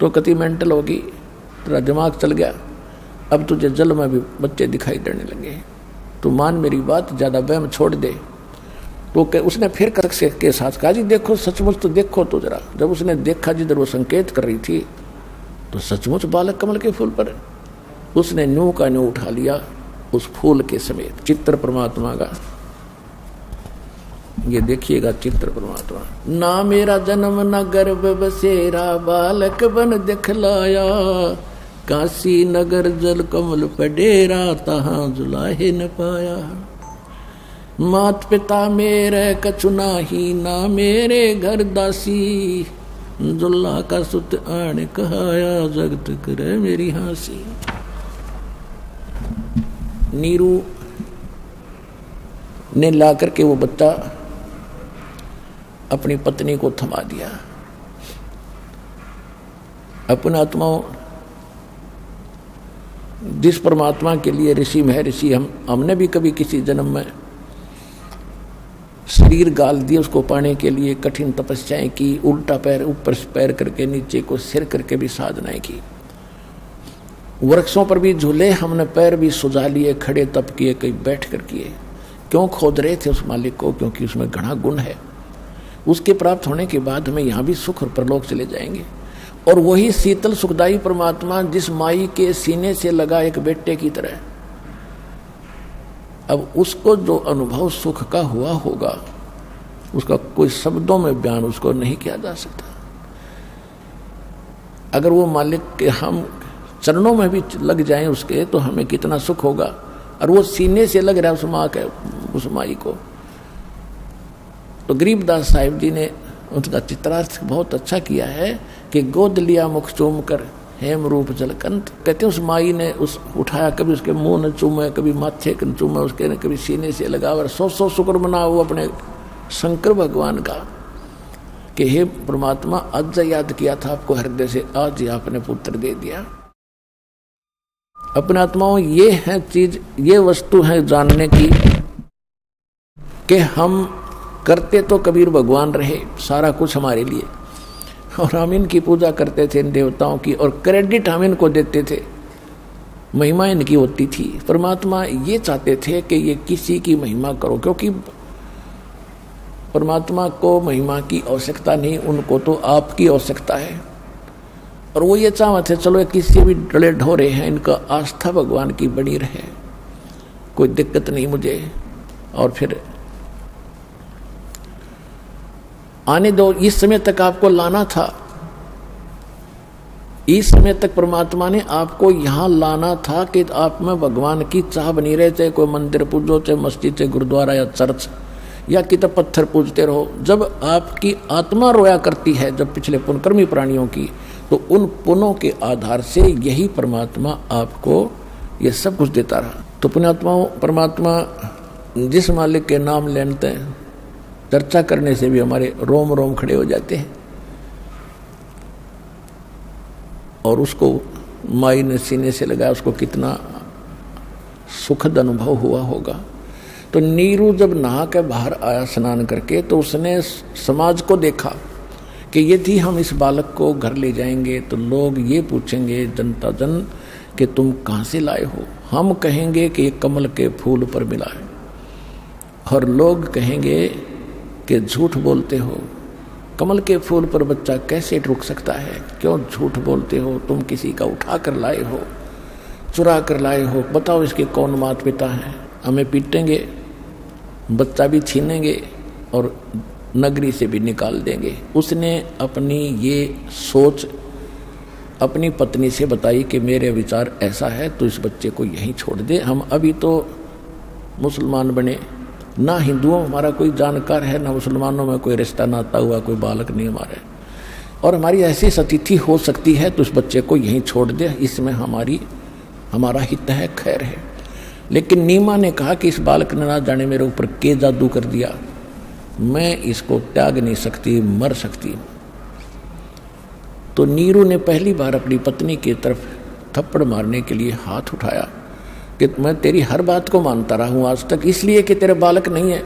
तो कति मेंटल होगी, तेरा दिमाग चल गया, अब तुझे जल में भी बच्चे दिखाई देने लगे, तू मान मेरी बात, ज्यादा वहम छोड़ दे। तो उसने फिर के साथ कहा, जी देखो सचमुच तो देखो तो जरा। जब उसने देखा जिधर वो संकेत कर रही थी तो सचमुच बालक कमल के फूल पर। उसने न्यू का न्यू उठा लिया उस फूल के समेत। चित्र परमात्मा का ये देखिएगा, चित्र परमात्मा। ना मेरा जन्म न गर्भ बसेरा, बालक बन दिखलाया, काशी नगर जल कमल पडेरा, तहां जुलाहे न पाया। मात पिता मेरे कछु नाही, ना मेरे घर दासी, जुल्ला का सुत आण कहाया, जगत करे मेरी हासी। नीरू ने ला करके वो बच्चा अपनी पत्नी को थमा दिया। अपना आत्माओं, जिस परमात्मा के लिए ऋषि महर्षि हमने भी कभी किसी जन्म में शरीर गाल दिए, उसको पाने के लिए कठिन तपस्याएं की, उल्टा पैर ऊपर पैर करके नीचे को सिर करके भी साधनाएं की। वृक्षों पर भी झूले, हमने पैर भी सुझा लिए, खड़े तप किए, कहीं बैठ कर किए। क्यों खोद रहे थे उस मालिक को? क्योंकि उसमें घना गुण है। उसके प्राप्त होने के बाद हमें यहाँ भी सुख और परलोक चले जाएंगे। और वही शीतल सुखदायी परमात्मा जिस माई के सीने से लगा एक बेटे की तरह, अब उसको जो अनुभव सुख का हुआ होगा उसका कोई शब्दों में बयान उसको नहीं किया जा सकता। अगर वो मालिक के हम चरणों में भी लग जाएं उसके, तो हमें कितना सुख होगा। और वो सीने से लग रहा है उस माँ के, उस माई को। तो गरीबदास साहिब जी ने उनका चित्रार्थ बहुत अच्छा किया है कि गोद लिया मुख चूम कर हेम रूप जलकंत। कहते उस माई ने उस उठाया, कभी उसके मुंह न चूमे, कभी माथे न चूमे उसके, न कभी सीने से लगा। और सौ शुक्र मनाओ अपने शंकर भगवान का कि हे परमात्मा, आज याद किया था आपको हृदय से, आज ही आपने पुत्र दे दिया। अपने आत्माओं, ये है चीज, ये वस्तु है जानने की कि हम करते तो कबीर भगवान रहे सारा कुछ हमारे लिए, और हम इनकी पूजा करते थे इन देवताओं की, और क्रेडिट हम इनको देते थे, महिमा इनकी होती थी। परमात्मा ये चाहते थे कि ये किसी की महिमा करो, क्योंकि परमात्मा को महिमा की आवश्यकता नहीं, उनको तो आपकी आवश्यकता है। और वो ये चाहते थे चलो किसी भी डले ढोरे हैं, इनका आस्था भगवान की बनी रहे, कोई दिक्कत नहीं मुझे, और फिर आने दो। इस समय तक आपको लाना था, इस समय तक परमात्मा ने आपको यहां लाना था कि आप में भगवान की चाह बनी रहे, चाहे कोई मंदिर पूजो, चाहे मस्जिद, चाहे गुरुद्वारा या चर्च, या कितना पत्थर पूजते रहो। जब आपकी आत्मा रोया करती है, जब पिछले पुण्यकर्मी प्राणियों की, तो उन पुण्यों के आधार से यही परमात्मा आपको ये सब कुछ देता रहा। तो पुण्यात्माओं, परमात्मा जिस मालिक के नाम लेते हैं, चर्चा करने से भी हमारे रोम रोम खड़े हो जाते हैं। और उसको माई ने सीने से लगाया, उसको कितना सुखद अनुभव हुआ होगा। तो तो नीरू जब नहा के बाहर आया स्नान करके, तो उसने समाज को देखा कि यदि हम इस बालक को घर ले जाएंगे तो लोग ये पूछेंगे, जनता जन, कि तुम कहाँ से लाए हो। हम कहेंगे कि ये कमल के फूल पर मिला है, और लोग कहेंगे कि झूठ बोलते हो, कमल के फूल पर बच्चा कैसे रुक सकता है, क्यों झूठ बोलते हो, तुम किसी का उठा कर लाए हो, चुरा कर लाए हो, बताओ इसके कौन माता पिता हैं। हमें पीटेंगे, बच्चा भी छीनेंगे और नगरी से भी निकाल देंगे। उसने अपनी ये सोच अपनी पत्नी से बताई कि मेरे विचार ऐसा है, तो इस बच्चे को यहीं छोड़ दे। हम अभी तो मुसलमान बने, ना हिंदुओं हमारा कोई जानकार है, ना मुसलमानों में कोई रिश्ता नाता हुआ, कोई बालक नहीं हमारे, और हमारी ऐसी स्थिति हो सकती है, तो इस बच्चे को यहीं छोड़ दे, इसमें हमारा हित है, खैर है। लेकिन नीमा ने कहा कि इस बालक ने ना जाने मेरे ऊपर के जादू कर दिया, मैं इसको त्याग नहीं सकती, मर सकती। तो नीरू ने पहली बार अपनी पत्नी की तरफ थप्पड़ मारने के लिए हाथ उठाया कि मैं तेरी हर बात को मानता रहा हूं आज तक, इसलिए कि तेरे बालक नहीं है,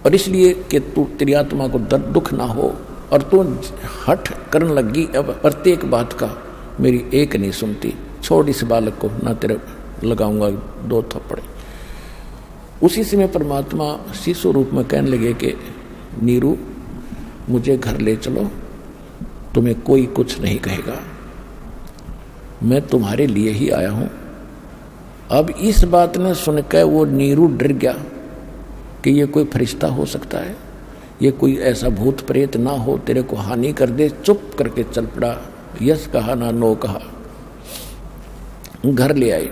और इसलिए कि तेरी आत्मा को दर्द दुख ना हो, और तू हठ करने लगी अब प्रत्येक बात का, मेरी एक नहीं सुनती, छोड़ इस बालक को, ना तेरे लगाऊंगा 2 थप्पड़। उसी समय परमात्मा शिशु रूप में कहने लगे कि नीरू मुझे घर ले चलो, तुम्हें कोई कुछ नहीं कहेगा, मैं तुम्हारे लिए ही आया हूं। अब इस बात ने सुनकर वो नीरू डर गया कि ये कोई फरिश्ता हो सकता है, ये कोई ऐसा भूत प्रेत ना हो तेरे को हानि कर दे। चुप करके चल पड़ा, यस कहा ना नो कहा, घर ले आए।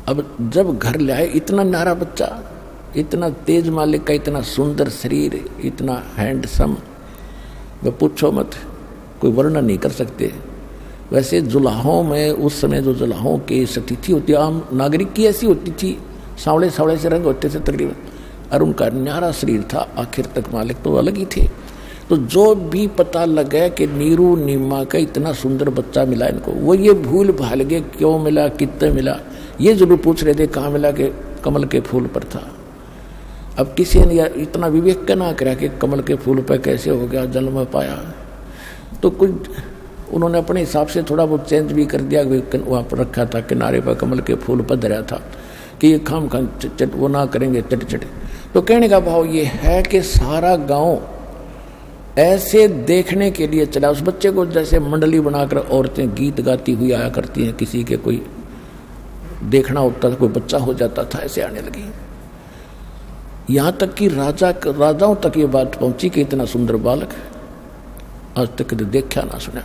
अब जब घर ले आए, इतना न्यारा बच्चा, इतना तेज मालिक का, इतना सुंदर शरीर, इतना हैंडसम, वह पूछो मत, कोई वर्णन नहीं कर सकते। वैसे जुलाहों में उस समय जो जुलाहों की स्थिति होती, आम नागरिक की ऐसी होती थी, सांवले सांवले से रंग होते थे तकरीबन, और उनका न्यारा शरीर था, आखिर तक मालिक तो अलग ही थे। तो जो भी पता लगा कि नीरू नीमा का इतना सुंदर बच्चा मिला इनको, वो ये भूल भाल गए क्यों मिला, कितने मिला, ये जरूर पूछ रहे थे कहाँ मिला, कि कमल के फूल पर था। अब किसी ने इतना विवेक ना करा कि कमल के फूल पर कैसे हो गया, जन्म पाया, तो कुछ उन्होंने अपने हिसाब से थोड़ा बहुत चेंज भी कर दिया। वहाँ पर रखा था किनारे पर कमल के फूल पर धरा था कि ये खाम खाम चट वो ना करेंगे चट चट। तो कहने का भाव ये है कि सारा गांव ऐसे देखने के लिए चला उस बच्चे को, जैसे मंडली बनाकर औरतें गीत गाती हुई आया करती हैं, किसी के कोई देखना होता था, कोई बच्चा हो जाता था, ऐसे आने लगी। यहाँ तक कि राजाओं तक ये बात पहुंची कि इतना सुंदर बालक आज तक देखा ना सुना।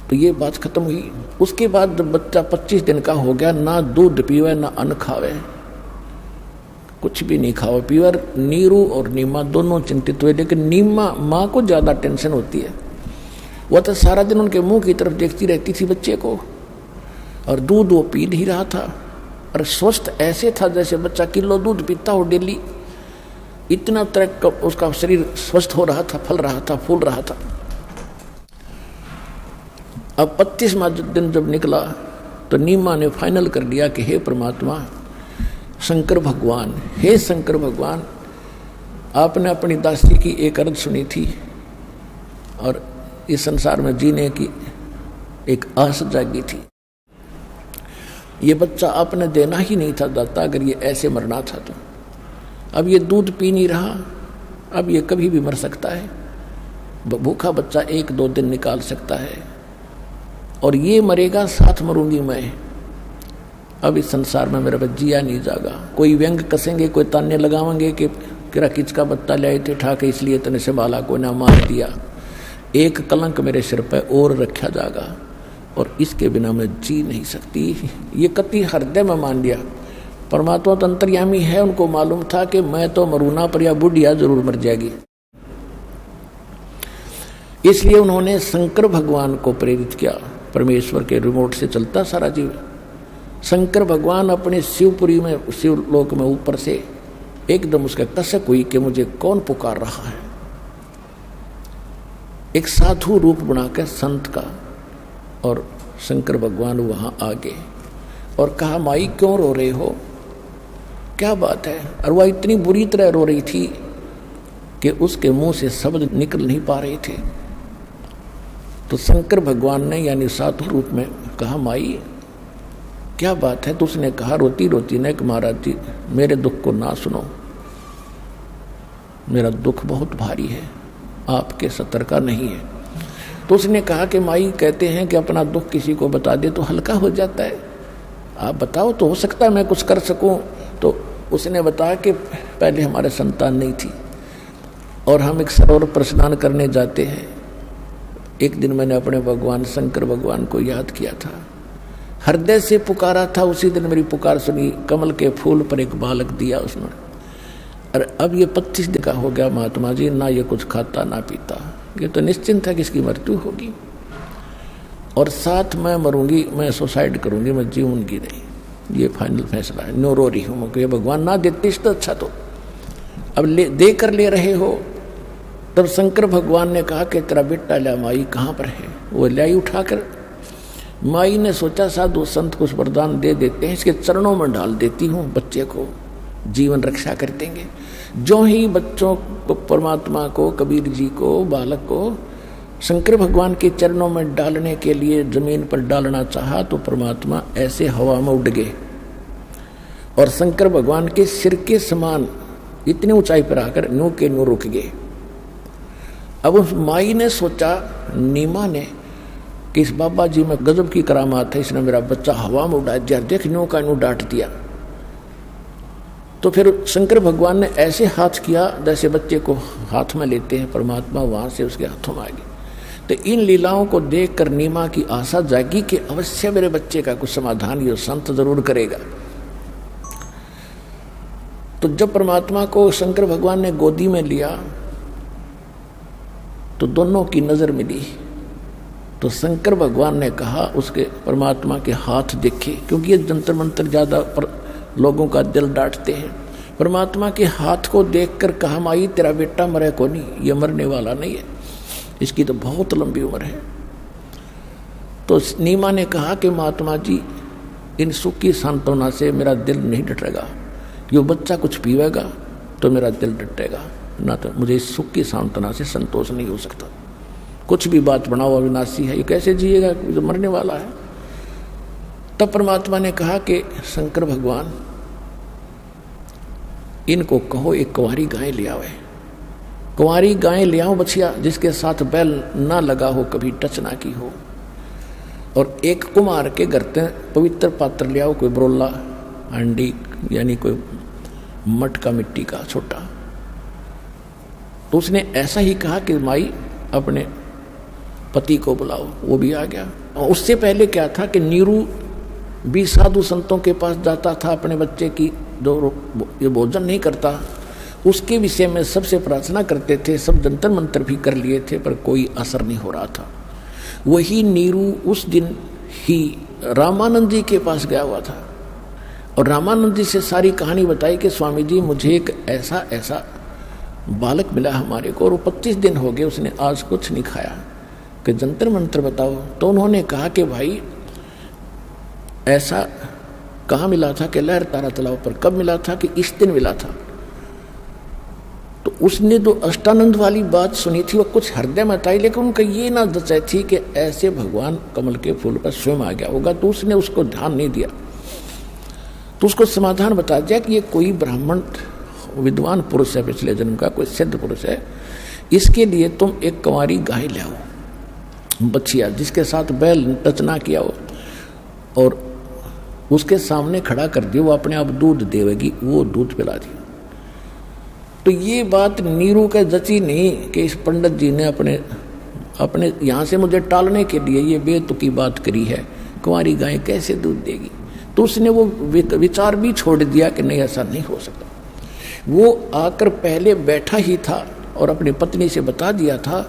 तो ये बात खत्म हुई। उसके बाद जब बच्चा 25 दिन का हो गया, ना दूध पीवे ना अन्न खावे, कुछ भी नहीं खावे पीवे। नीरू और नीमा दोनों चिंतित हुए, लेकिन नीमा माँ को ज्यादा टेंशन होती है, वह तो सारा दिन उनके मुंह की तरफ देखती रहती थी बच्चे को, और दूध वो पी नहीं रहा था, और स्वस्थ ऐसे था जैसे बच्चा किलो दूध पीता हो डेली, इतना तरह उसका शरीर स्वस्थ हो रहा था, फल रहा था, फूल रहा था। अब 25वां दिन जब निकला तो नीमा ने फाइनल कर लिया कि हे परमात्मा, शंकर भगवान, हे शंकर भगवान, आपने अपनी दासी की एक अर्ज सुनी थी और इस संसार में जीने की एक आस जागी थी। ये बच्चा आपने देना ही नहीं था दाता, अगर ये ऐसे मरना था तो। अब ये दूध पी नहीं रहा, अब ये कभी भी मर सकता है, भूखा बच्चा 1-2 दिन निकाल सकता है, और ये मरेगा, साथ मरूंगी मैं। अब इस संसार में मेरा जिया नहीं जागा। कोई व्यंग कसेंगे, कोई ताने लगावेंगे कि किरा किचका बत्ता ले आए थे ठाके, इसलिए तने संभाला, कोई ना मार दिया। एक कलंक मेरे सिर पर और रखा जागा, और इसके बिना मैं जी नहीं सकती। ये कति हृदय में मान लिया। परमात्मा तो अंतर्यामी है, उनको मालूम था कि मैं तो मरूना पर या बुढ़िया जरूर मर जाएगी। इसलिए उन्होंने शंकर भगवान को प्रेरित किया। परमेश्वर के रिमोट से चलता सारा जीव। शंकर भगवान अपने शिवपुरी में, शिवलोक में ऊपर से एकदम उसका कसक हुई कि मुझे कौन पुकार रहा है। एक साधु रूप बनाकर संत का, और शंकर भगवान वहां आ गए। और कहा माई क्यों रो रहे हो, क्या बात है। और वह इतनी बुरी तरह रो रही थी कि उसके मुंह से शब्द निकल नहीं पा रहे थे। तो शंकर भगवान ने यानी साधु रूप में कहा माई क्या बात है। तो उसने कहा रोती रोती ने कि महाराज जी मेरे दुख को ना सुनो, मेरा दुख बहुत भारी है, आपके सतर का नहीं है। तो उसने कहा कि माई कहते हैं कि अपना दुख किसी को बता दे तो हल्का हो जाता है, आप बताओ तो हो सकता है मैं कुछ कर सकूं। तो उसने बताया कि पहले हमारे संतान नहीं थी और हम एक सरोवर पर स्नान करने जाते हैं। एक दिन मैंने अपने भगवान शंकर भगवान को याद किया था, हृदय से पुकारा था, उसी दिन मेरी पुकार सुनी, कमल के फूल पर एक बालक दिया उसने। और अब ये 25 दिन का हो गया महात्मा जी, ना ये कुछ खाता ना पीता, ये तो निश्चिंत है कि इसकी मृत्यु होगी और साथ मैं मरूंगी, मैं सुसाइड करूंगी, मैं जीऊंगी नहीं, ये फाइनल फैसला है। नो रो रही हूँ मैं, भगवान ना देते तो अच्छा, तो अब दे कर ले रहे हो। तब शंकर भगवान ने कहा कि तेरा बेटा ला माई कहाँ पर है। वो लाई उठाकर, माई ने सोचा साधु संत कुछ वरदान दे देते हैं, इसके चरणों में डाल देती हूँ, बच्चे को जीवन रक्षा कर देंगे। जो ही बच्चों को, परमात्मा को, कबीर जी को, बालक को शंकर भगवान के चरणों में डालने के लिए जमीन पर डालना चाहा तो परमात्मा ऐसे हवा में उड़ गए और शंकर भगवान के सिर के समान इतनी ऊंचाई पर आकर न्यू के न्यू रुक गए। अब उस माई ने सोचा, नीमा ने, कि इस बाबा जी में गजब की करामात है, इसने मेरा बच्चा हवा में उड़ा दिया, देख न्यू का न्यू डांट दिया। तो फिर शंकर भगवान ने ऐसे हाथ किया जैसे बच्चे को हाथ में लेते हैं, परमात्मा वहां से उसके हाथों में आ गए। तो इन लीलाओं को देखकर नीमा की आशा जागी कि अवश्य मेरे बच्चे का कुछ समाधान ये संत जरूर करेगा। तो जब परमात्मा को शंकर भगवान ने गोदी में लिया तो दोनों की नजर मिली। तो शंकर भगवान ने कहा, उसके परमात्मा के हाथ देखे, क्योंकि ये जंतर मंतर ज्यादा पर लोगों का दिल डांटते हैं। परमात्मा के हाथ को देखकर कहा, माई तेरा बेटा मरे को नहीं, ये मरने वाला नहीं है, इसकी तो बहुत लंबी उम्र है। तो नीमा ने कहा कि महात्मा जी इन सुख की सांत्वना से मेरा दिल नहीं डटेगा, यो बच्चा कुछ पीवेगा तो मेरा दिल डटेगा, ना तो मुझे इस सुख की सांत्वना से संतोष नहीं हो सकता। कुछ भी बात बनाओ अविनाशी है, ये कैसे जिएगा, जो मरने वाला है। तब परमात्मा ने कहा कि शंकर भगवान इनको कहो एक कुंवारी गाय ले आवे, कुंवारी गाय ले आओ बछिया, जिसके साथ बैल ना लगा हो, कभी टच ना की हो, और एक कुमार के घर से पवित्र पात्र ले आओ, कोई बरोला हांडी यानी कोई मटका मिट्टी का छोटा। तो उसने ऐसा ही कहा कि माई अपने पति को बुलाओ, वो भी आ गया। और उससे पहले क्या था कि नीरू भी साधु संतों के पास जाता था, अपने बच्चे की जो ये भोजन नहीं करता उसके विषय में सबसे प्रार्थना करते थे, सब जंतर मंत्र भी कर लिए थे, पर कोई असर नहीं हो रहा था। वही नीरू उस दिन ही रामानंद जी के पास गया हुआ था और रामानंद जी से सारी कहानी बताई कि स्वामी जी मुझे एक ऐसा ऐसा बालक मिला हमारे को और 25 दिन हो गए, उसने आज कुछ नहीं खाया, कि जंतर मंत्र बताओ। तो उन्होंने कहा कि भाई ऐसा कहाँ मिला था, कि लहर तारा तालाब पर। कब मिला था, कि इस दिन मिला था। तो उसने जो अष्टानंद वाली बात सुनी थी वो कुछ हृदय में आई, लेकिन उनका ये ना दचाई थी कि ऐसे भगवान कमल के फूल पर स्वयं आ गया होगा, तो उसने उसको ध्यान नहीं दिया। तो उसको समाधान बता दिया कि ये कोई ब्राह्मण विद्वान पुरुष है, पिछले जन्म का कोई सिद्ध पुरुष है, इसके लिए तुम एक कुंवारी गाय ले आओ बछिया, जिसके साथ बैल टच ना किया हो, और उसके सामने खड़ा कर दियो, वो अपने आप दूध देवेगी, वो दूध पिला दियो। तो ये बात नीरू के जची नहीं कि इस पंडित जी ने अपने यहाँ से मुझे टालने के लिए ये बेतुकी बात करी है, कुंवारी गाय कैसे दूध देगी। तो उसने वो विचार भी छोड़ दिया कि नहीं ऐसा नहीं हो सकता। वो आकर पहले बैठा ही था और अपनी पत्नी से बता दिया था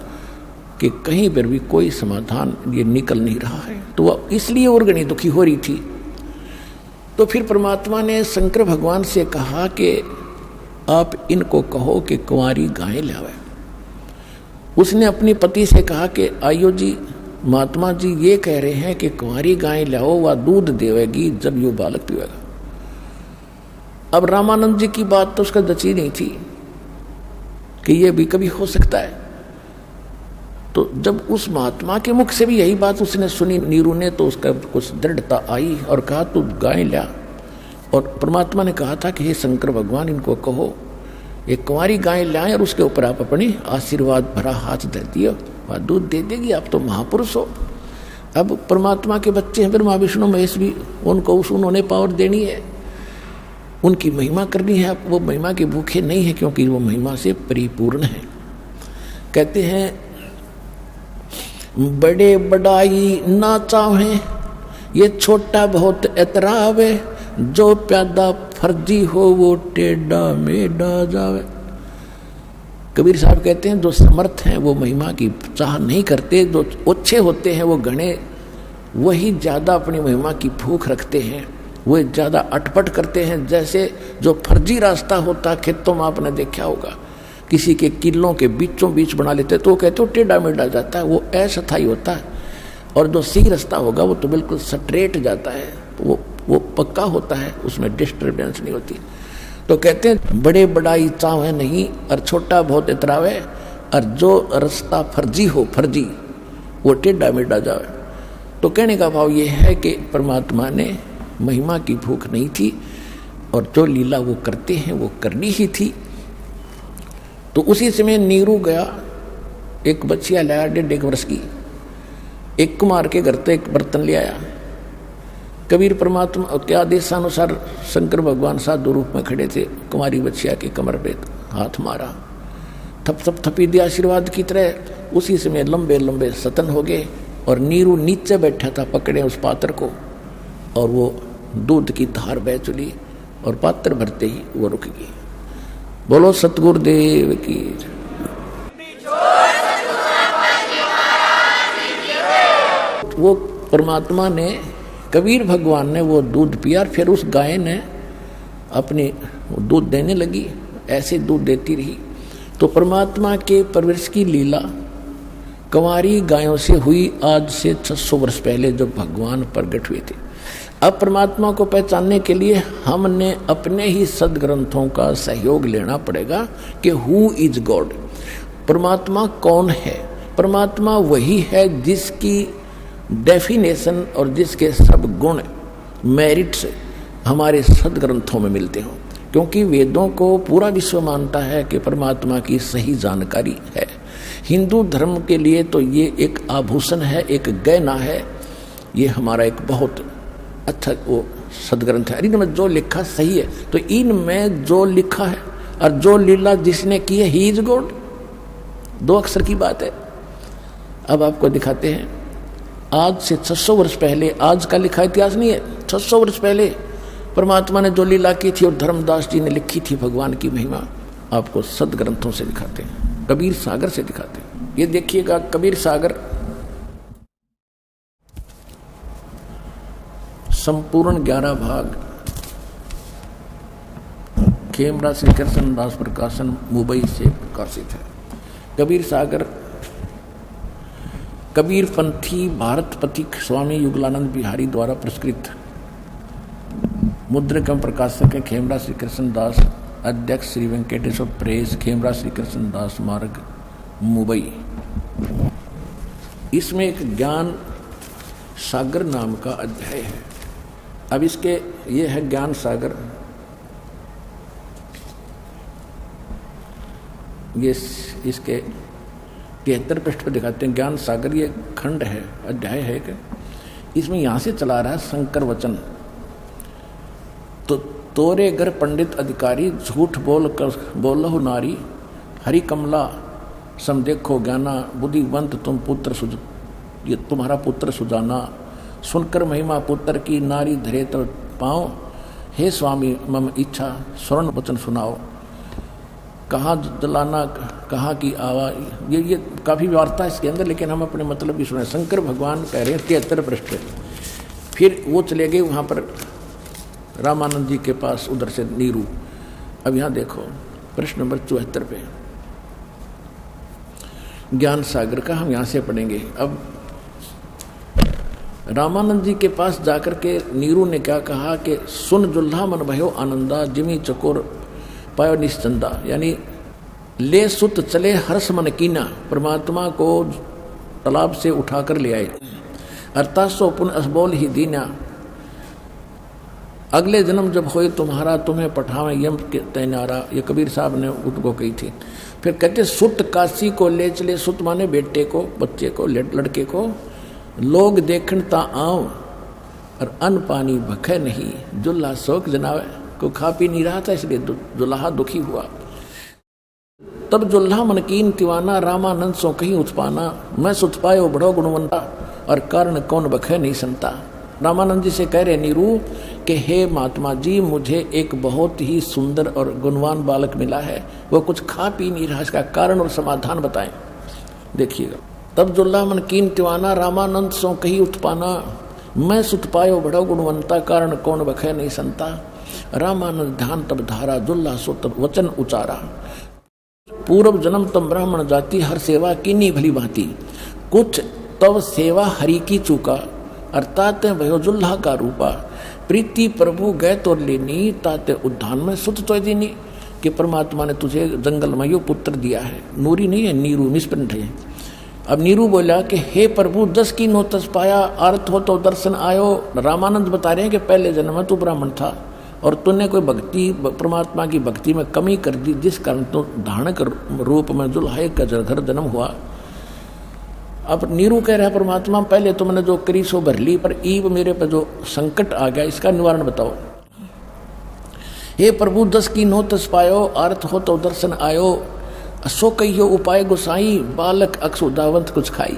कि कहीं पर भी कोई समाधान ये निकल नहीं रहा है, तो वह इसलिए और गणी दुखी हो रही थी। तो फिर परमात्मा ने शंकर भगवान से कहा कि आप इनको कहो कि कुंवारी गाय लावे। उसने अपनी पति से कहा कि आइयो जी महात्मा जी ये कह रहे हैं कि कुंवारी गाय लाओ, वह दूध देवेगी जब यो बालक पीवेगा। अब रामानंद जी की बात तो उसका जची नहीं थी कि ये भी कभी हो सकता है। तो जब उस महात्मा के मुख से भी यही बात उसने सुनी नीरू ने, तो उसका कुछ दृढ़ता आई और कहा तू गाय ला। और परमात्मा ने कहा था कि हे शंकर भगवान, इनको कहो एक कुंवारी गाय लाएं और उसके ऊपर आप अपनी आशीर्वाद भरा हाथ धर दियो, वह दूध दे देगी, आप तो महापुरुष हो। अब परमात्मा के बच्चे हैं ब्रह्मा विष्णु महेश भी, उनको उन्होंने पावर देनी है, उनकी महिमा करनी है। वो महिमा के भूखे नहीं है क्योंकि वो महिमा से परिपूर्ण है। कहते हैं बड़े बड़ाई ना चाहे, ये छोटा बहुत एतरावे, जो प्यादा फर्जी हो वो टेढ़ा मेढ़ा जावे। कबीर साहब कहते हैं जो समर्थ हैं वो महिमा की चाह नहीं करते, जो ओछे होते हैं वो घने वही ज़्यादा अपनी महिमा की भूख रखते हैं, वो ज़्यादा अटपट करते हैं। जैसे जो फर्जी रास्ता होता खेतों में आपने देखा होगा, किसी के किलों के बीचों बीच बना लेते तो वो कहते हो टेढ़ा मेढ़ा जाता है, वो अस्थायी होता है। और जो सही रास्ता होगा वो तो बिल्कुल स्ट्रेट जाता है, तो वो पक्का होता है, उसमें डिस्टर्बेंस नहीं होती। तो कहते हैं बड़े बड़ाई चाहे नहीं और छोटा बहुत इतरावे, और जो रास्ता फर्जी हो फर्जी वो टेढ़ा मेढ़ा जावे। तो कहने का भाव ये है कि परमात्मा ने महिमा की भूख नहीं थी और जो लीला वो करते हैं वो करनी ही थी। तो उसी समय नीरू गया, एक बच्चिया लाया 1.5 वर्ष की, एक कुमार के घर से एक बर्तन ले आया। कबीर परमात्मा के आदेशानुसार शंकर भगवान साधु रूप में खड़े थे, कुमारी बच्चिया के कमर पे हाथ मारा, थप थप थपी दिया आशीर्वाद की तरह। उसी समय लंबे लंबे सतन हो गए और नीरू नीचे बैठा था पकड़े उस पात्र को, और वो दूध की धार बह चली और पात्र भरते ही वो रुक गई। बोलो सतगुरुदेव की। वो परमात्मा ने, कबीर भगवान ने वो दूध पिया, फिर उस गाय ने अपनी दूध देने लगी, ऐसे दूध देती रही। तो परमात्मा के परवरिश की लीला कुंवारी गायों से हुई आज से 600 वर्ष पहले जब भगवान प्रकट हुए थे। अब परमात्मा को पहचानने के लिए हमने अपने ही सदग्रंथों का सहयोग लेना पड़ेगा कि हु इज गॉड, परमात्मा कौन है। परमात्मा वही है जिसकी डेफिनेशन और जिसके सब गुण मेरिट्स हमारे सदग्रंथों में मिलते हों, क्योंकि वेदों को पूरा विश्व मानता है कि परमात्मा की सही जानकारी है। हिंदू धर्म के लिए तो ये एक आभूषण है, एक गहना है, ये हमारा एक बहुत अच्छा वो सदग्रंथ है। इनमें जो लिखा सही है, तो इनमें जो लिखा है और जो लीला जिसने की है, ही इज गॉड, 2 अक्षर की बात है। अब आपको दिखाते हैं, आज से 600 वर्ष पहले, आज का लिखा इतिहास नहीं है, 600 वर्ष पहले परमात्मा ने जो लीला की थी और धर्मदास जी ने लिखी थी भगवान की महिमा, आपको सदग्रंथों से दिखाते हैं, कबीर सागर से दिखाते हैं। ये देखिएगा कबीर सागर संपूर्ण 11 भाग, खेमरा श्री कृष्ण दास प्रकाशन मुंबई से प्रकाशित है। कबीर सागर कबीर पंथी भारत पथिक स्वामी युगलानंद बिहारी द्वारा पुरस्कृत मुद्रक एवं प्रकाशक है खेमरा श्री कृष्ण दास, अध्यक्ष श्री वेंकटेश्वर प्रेस, खेमरा श्री कृष्ण दास मार्ग, मुंबई। इसमें एक ज्ञान सागर नाम का अध्याय है। अब इसके ये है ज्ञान सागर, ये इसके 73 पृष्ठ पर दिखाते हैं। ज्ञान सागर ये खंड है, अध्याय है कि इसमें यहाँ से चला रहा है शंकर वचन। तो तोरे घर पंडित अधिकारी, झूठ बोल कर बोलो नारी, हरि कमला सम देखो ज्ञाना, बुद्धिवंत तुम पुत्र ये तुम्हारा पुत्र सुजाना, सुनकर महिमा पुत्र की नारी धरे तो पाओ, हे स्वामी मम इच्छा स्वर्ण वचन सुनाओ, कहाँ जलाना कहाँ की आवाज। ये काफ़ी वार्ता है इसके अंदर, लेकिन हम अपने मतलब भी सुने। शंकर भगवान कह रहे हैं 73 पृष्ठ पे। फिर वो चले गए वहाँ पर रामानंद जी के पास, उधर से नीरू। अब यहाँ देखो प्रश्न नंबर 74 पे ज्ञान सागर का हम यहाँ से पढ़ेंगे। अब रामानंद जी के पास जाकर के नीरू ने क्या कहा कि सुन जुल्हा मन भयो आनंदा जिमी चकोर पायो निश्चंदा, यानी ले सुत चले हर्ष मन कीना, परमात्मा को तालाब से उठाकर ले आए। अर्थात सो पुन असबोल ही दीना, अगले जन्म जब होए तुम्हारा तुम्हें पठावे यम के तैनारा, ये कबीर साहब ने उनको कही थी। फिर कहते सुत काशी को ले चले, सुत माने बेटे को, बच्चे को, लड़के को, लोग देखन ता आओ और अन्न पानी भखे नहीं, जुल्हा शोक जनावे, को खा पी नहीं रहा था इसलिए जुल्हा दुखी हुआ। तब जुल्हा मन कीन तिवाना, रामानंद सो कहीं उत्पाना, मैं सुत पायो बड़ो गुणवंता, और कारण कौन बखे नहीं संता। रामानंद जी से कह रहे नीरू कि हे महात्मा जी, मुझे एक बहुत ही सुंदर और गुणवान बालक मिला है, वो कुछ खा पी नहीं रहा, इसका कारण और समाधान बताएं। देखिएगा, तब जुल्हा मन कीन तिवाना, रामानंद सो कहीं उत्पाना, मैं सुत पायो बड़ो गुणवंता, कारण कौन बखे नहीं संता। रामानंद ध्यान तब धारा, जुल्हा सो तब वचन उचारा, पूर्व जन्म तम ब्राह्मण जाति, हर सेवा कीनी भली भांति, कुछ तब सेवा हरि की चूका, अर्थात भयो जुल्हा का रूपा, प्रीति प्रभु गए तो लेनी, ताते उद्धान में सुत तो दीनी, कि परमात्मा ने तुझे जंगल में यो पुत्र दिया है। नूरी नहीं है, नीरू मिसप्रिंट है। अब नीरू बोला कि हे प्रभु 10 की नो तस पाया, अर्थ हो तो दर्शन आयो। रामानंद बता रहे हैं कि पहले जन्म में तू ब्राह्मण था और तूने कोई भक्ति, परमात्मा की भक्ति में कमी कर दी, जिस कारण तो धारणक रूप में जुल्हा का घर जन्म हुआ। अब नीरू कह रहा है परमात्मा पहले तो मैंने जो करी सो भर ली, पर ईब मेरे पर जो संकट आ गया इसका निवारण बताओ। हे प्रभु 10 की नो तस पायो, अर्थ हो तो दर्शन आयो, सो कहियो उपाय गोसाई, बालक अक्षुदावंत कुछ खाई।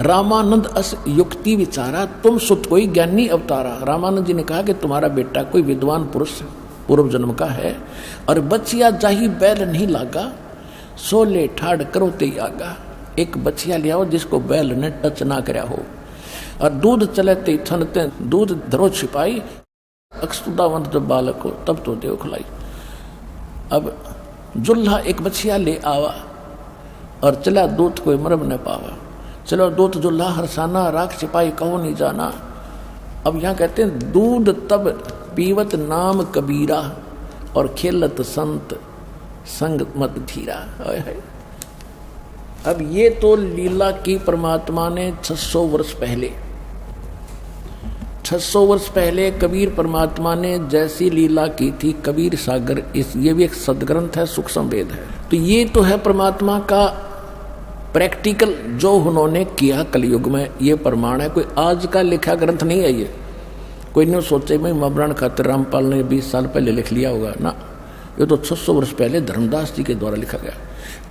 रामानंद अस युक्ति विचारा, तुम सुत कोई ज्ञानी अवतारा। रामानंद जी ने कहा कि तुम्हारा बेटा कोई विद्वान पुरुष पूर्व जन्म का है, और बचिया जाही बैल नहीं लागा, सो ले ठाड़ करो ते आगा। एक बचिया ले आओ जिसको बैल ने टच ना कराया हो, और दूध चले ते थनते, दूध धरो छिपाई, अक्षुदावंत जब बालक हो तब तो देव खिलाई। अब जुल्हा एक बचिया ले आवा और चला दूध कोई मरम न पावा, चलो दूध जुल्हा हरसाना, राख छिपाई कहो नहीं जाना। अब यहाँ कहते हैं दूध तब पीवत नाम कबीरा, और खेलत संत संग मत धीरा। अब ये तो लीला की परमात्मा ने 600 वर्ष पहले, 600 वर्ष पहले कबीर परमात्मा ने जैसी लीला की थी, कबीर सागर, ये भी एक सदग्रंथ है, सूक्ष्म वेद है। तो ये तो है परमात्मा का प्रैक्टिकल जो उन्होंने किया कलयुग में, ये प्रमाण है। कोई आज का लिखा ग्रंथ नहीं है ये। कोई नहीं सोचे मैं मबरान खातिर रामपाल ने 20 साल पहले लिख लिया होगा ना, ये तो 600 वर्ष पहले धर्मदास जी के द्वारा लिखा गया।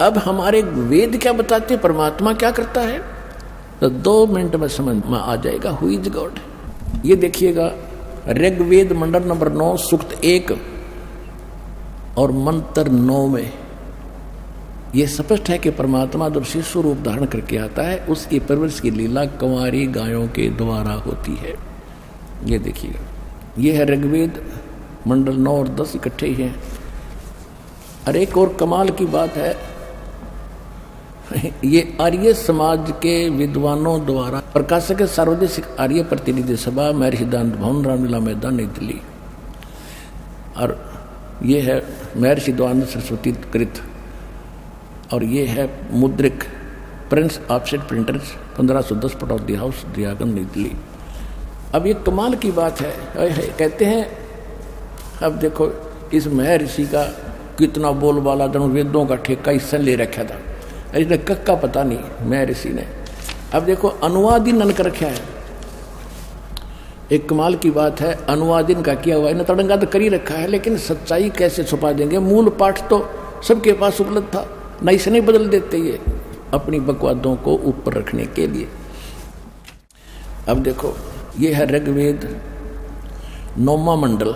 अब हमारे वेद क्या बताते, परमात्मा क्या करता है, तो 2 मिनट में समझ में आ जाएगा हु इज गॉड। ये देखिएगा ऋग्वेद मंडल नंबर 9 सूक्त 1 और मंत्र 9 में ये स्पष्ट है कि परमात्मा जो शिशु रूप धारण करके आता है, उसकी परवरिश की लीला कुंवारी गायों के द्वारा होती है। ये देखिएगा, ये है ऋग्वेद मंडल 9 और 10 इकट्ठे ही हैं। और एक और कमाल की बात है, ये आर्य समाज के विद्वानों द्वारा प्रकाशक सार्वजनिक आर्य प्रतिनिधि सभा, महर्षि सिद्धांत भवन, रामलीला मैदान, नई दिल्ली। और ये है महर्षि दयानंद सरस्वती कृत, और ये है Mudrik prince offset printers 1510 Pataudi house, Daryaganj, Nai Delhi. अब ये कमाल की बात है, कहते हैं अब देखो इस महर्षि का कितना बोलबाला, जन वेदों का ठेका इससे ले रखा था, इसने कक्का पता नहीं महर्षि ने। अब देखो अनुवादिन नन कर रखा है, एक कमाल की बात है, अनुवादिन का किया हुआ है, तड़ंगा तो कर ही रखा है, लेकिन सच्चाई कैसे छुपा देंगे। मूल पाठ तो सबके पास उपलब्ध था, न इसे नहीं बदल देते ये अपनी बकवादों को ऊपर रखने के लिए। अब देखो ये है ऋग्वेद 9वां मंडल